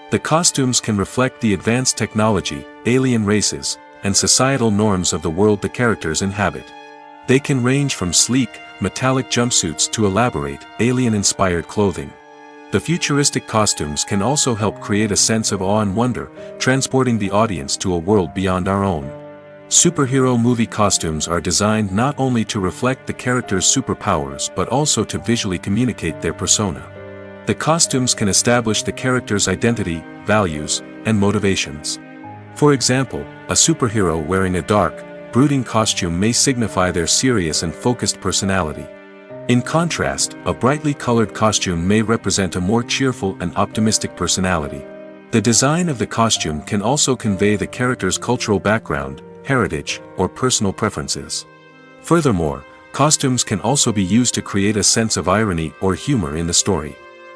The costumes can reflect the advanced technology, alien races, and societal norms of the world the characters inhabit. They can range from sleek, metallic jumpsuits to elaborate, alien-inspired clothing. The futuristic costumes can also help create a sense of awe and wonder, transporting the audience to a world beyond our own. Superhero movie costumes are designed not only to reflect the character's superpowers but also to visually communicate their persona. The costumes can establish the character's identity, values, and motivations. For example, a superhero wearing a dark, brooding costume may signify their serious and focused personality. In contrast, a brightly colored costume may represent a more cheerful and optimistic personality. The design of the costume can also convey the character's cultural background, heritage, or personal preferences. Furthermore, costumes can also be used to create a sense of irony or humor in the story.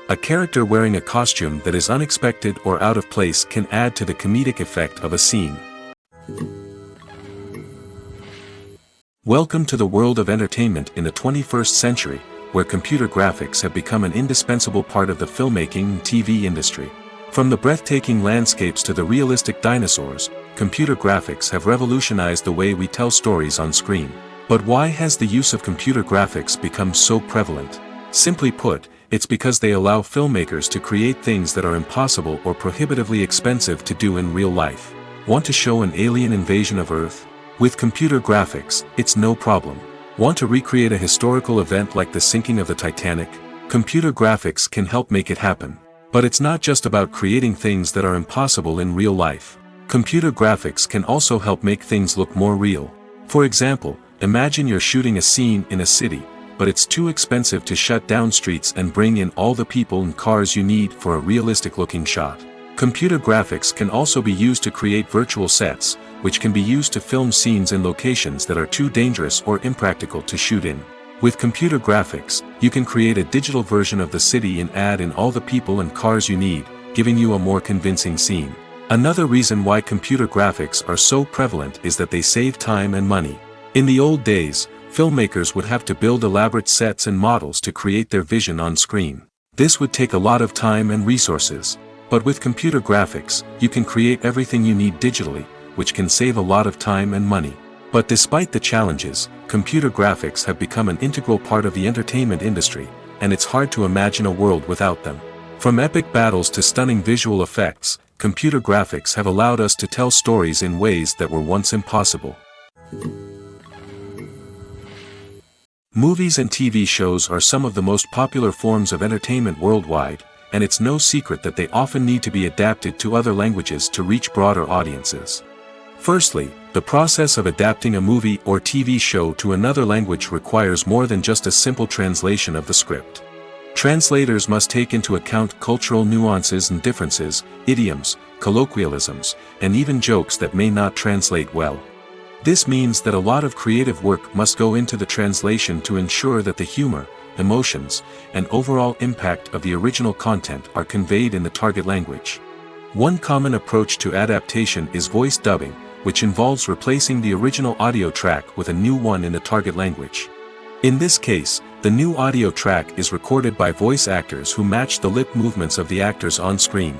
A character wearing a costume that is unexpected or out of place can add to the comedic effect of a scene. Welcome to the world of entertainment in the 21st century, where computer graphics have become an indispensable part of the filmmaking and TV industry. From the breathtaking landscapes to the realistic dinosaurs, computer graphics have revolutionized the way we tell stories on screen. But why has the use of computer graphics become so prevalent? Simply put, it's because they allow filmmakers to create things that are impossible or prohibitively expensive to do in real life. Want to show an alien invasion of Earth? With computer graphics, it's no problem. Want to recreate a historical event like the sinking of the Titanic? Computer graphics can help make it happen. But it's not just about creating things that are impossible in real life. Computer graphics can also help make things look more real. For example, imagine you're shooting a scene in a city, but it's too expensive to shut down streets and bring in all the people and cars you need for a realistic-looking shot. Computer graphics can also be used to create virtual sets, which can be used to film scenes in locations that are too dangerous or impractical to shoot in. With computer graphics, you can create a digital version of the city and add in all the people and cars you need, giving you a more convincing scene. Another reason why computer graphics are so prevalent is that they save time and money. In the old days, filmmakers would have to build elaborate sets and models to create their vision on screen. This would take a lot of time and resources. But with computer graphics, you can create everything you need digitally, which can save a lot of time and money. But despite the challenges, computer graphics have become an integral part of the entertainment industry, and it's hard to imagine a world without them. From epic battles to stunning visual effects, computer graphics have allowed us to tell stories in ways that were once impossible. Movies and TV shows are some of the most popular forms of entertainment worldwide, and it's no secret that they often need to be adapted to other languages to reach broader audiences. Firstly, the process of adapting a movie or TV show to another language requires more than just a simple translation of the script. Translators must take into account cultural nuances and differences, idioms, colloquialisms, and even jokes that may not translate well. This means that a lot of creative work must go into the translation to ensure that the humor, emotions, and overall impact of the original content are conveyed in the target language. One common approach to adaptation is voice dubbing, which involves replacing the original audio track with a new one in the target language. In this case, the new audio track is recorded by voice actors who match the lip movements of the actors on screen.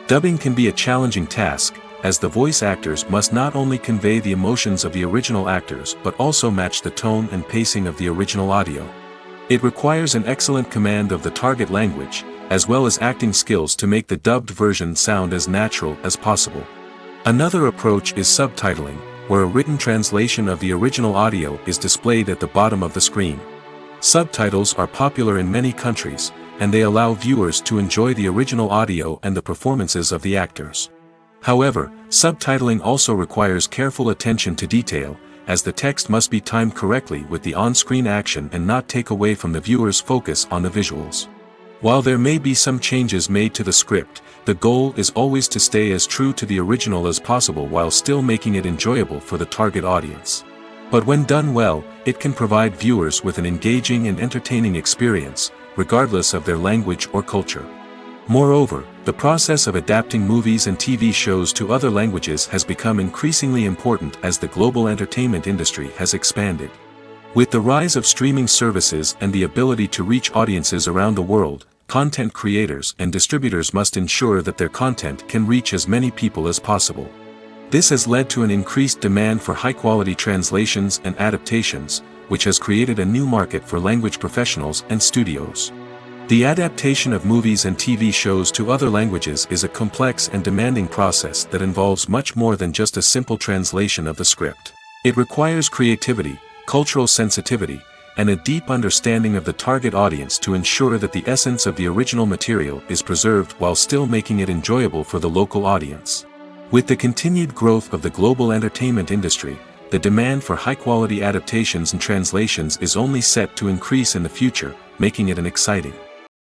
Dubbing can be a challenging task, as the voice actors must not only convey the emotions of the original actors but also match the tone and pacing of the original audio. It requires an excellent command of the target language, as well as acting skills to make the dubbed version sound as natural as possible. Another approach is subtitling, where a written translation of the original audio is displayed at the bottom of the screen. Subtitles are popular in many countries, and they allow viewers to enjoy the original audio and the performances of the actors. However, subtitling also requires careful attention to detail, as the text must be timed correctly with the on-screen action and not take away from the viewer's focus on the visuals. While there may be some changes made to the script, the goal is always to stay as true to the original as possible while still making it enjoyable for the target audience. But when done well, it can provide viewers with an engaging and entertaining experience, regardless of their language or culture. Moreover, the process of adapting movies and TV shows to other languages has become increasingly important as the global entertainment industry has expanded. With the rise of streaming services and the ability to reach audiences around the world, content creators and distributors must ensure that their content can reach as many people as possible. This has led to an increased demand for high-quality translations and adaptations, which has created a new market for language professionals and studios. The adaptation of movies and TV shows to other languages is a complex and demanding process that involves much more than just a simple translation of the script. It requires creativity, cultural sensitivity, and a deep understanding of the target audience to ensure that the essence of the original material is preserved while still making it enjoyable for the local audience. With the continued growth of the global entertainment industry, the demand for high-quality adaptations and translations is only set to increase in the future, making it an exciting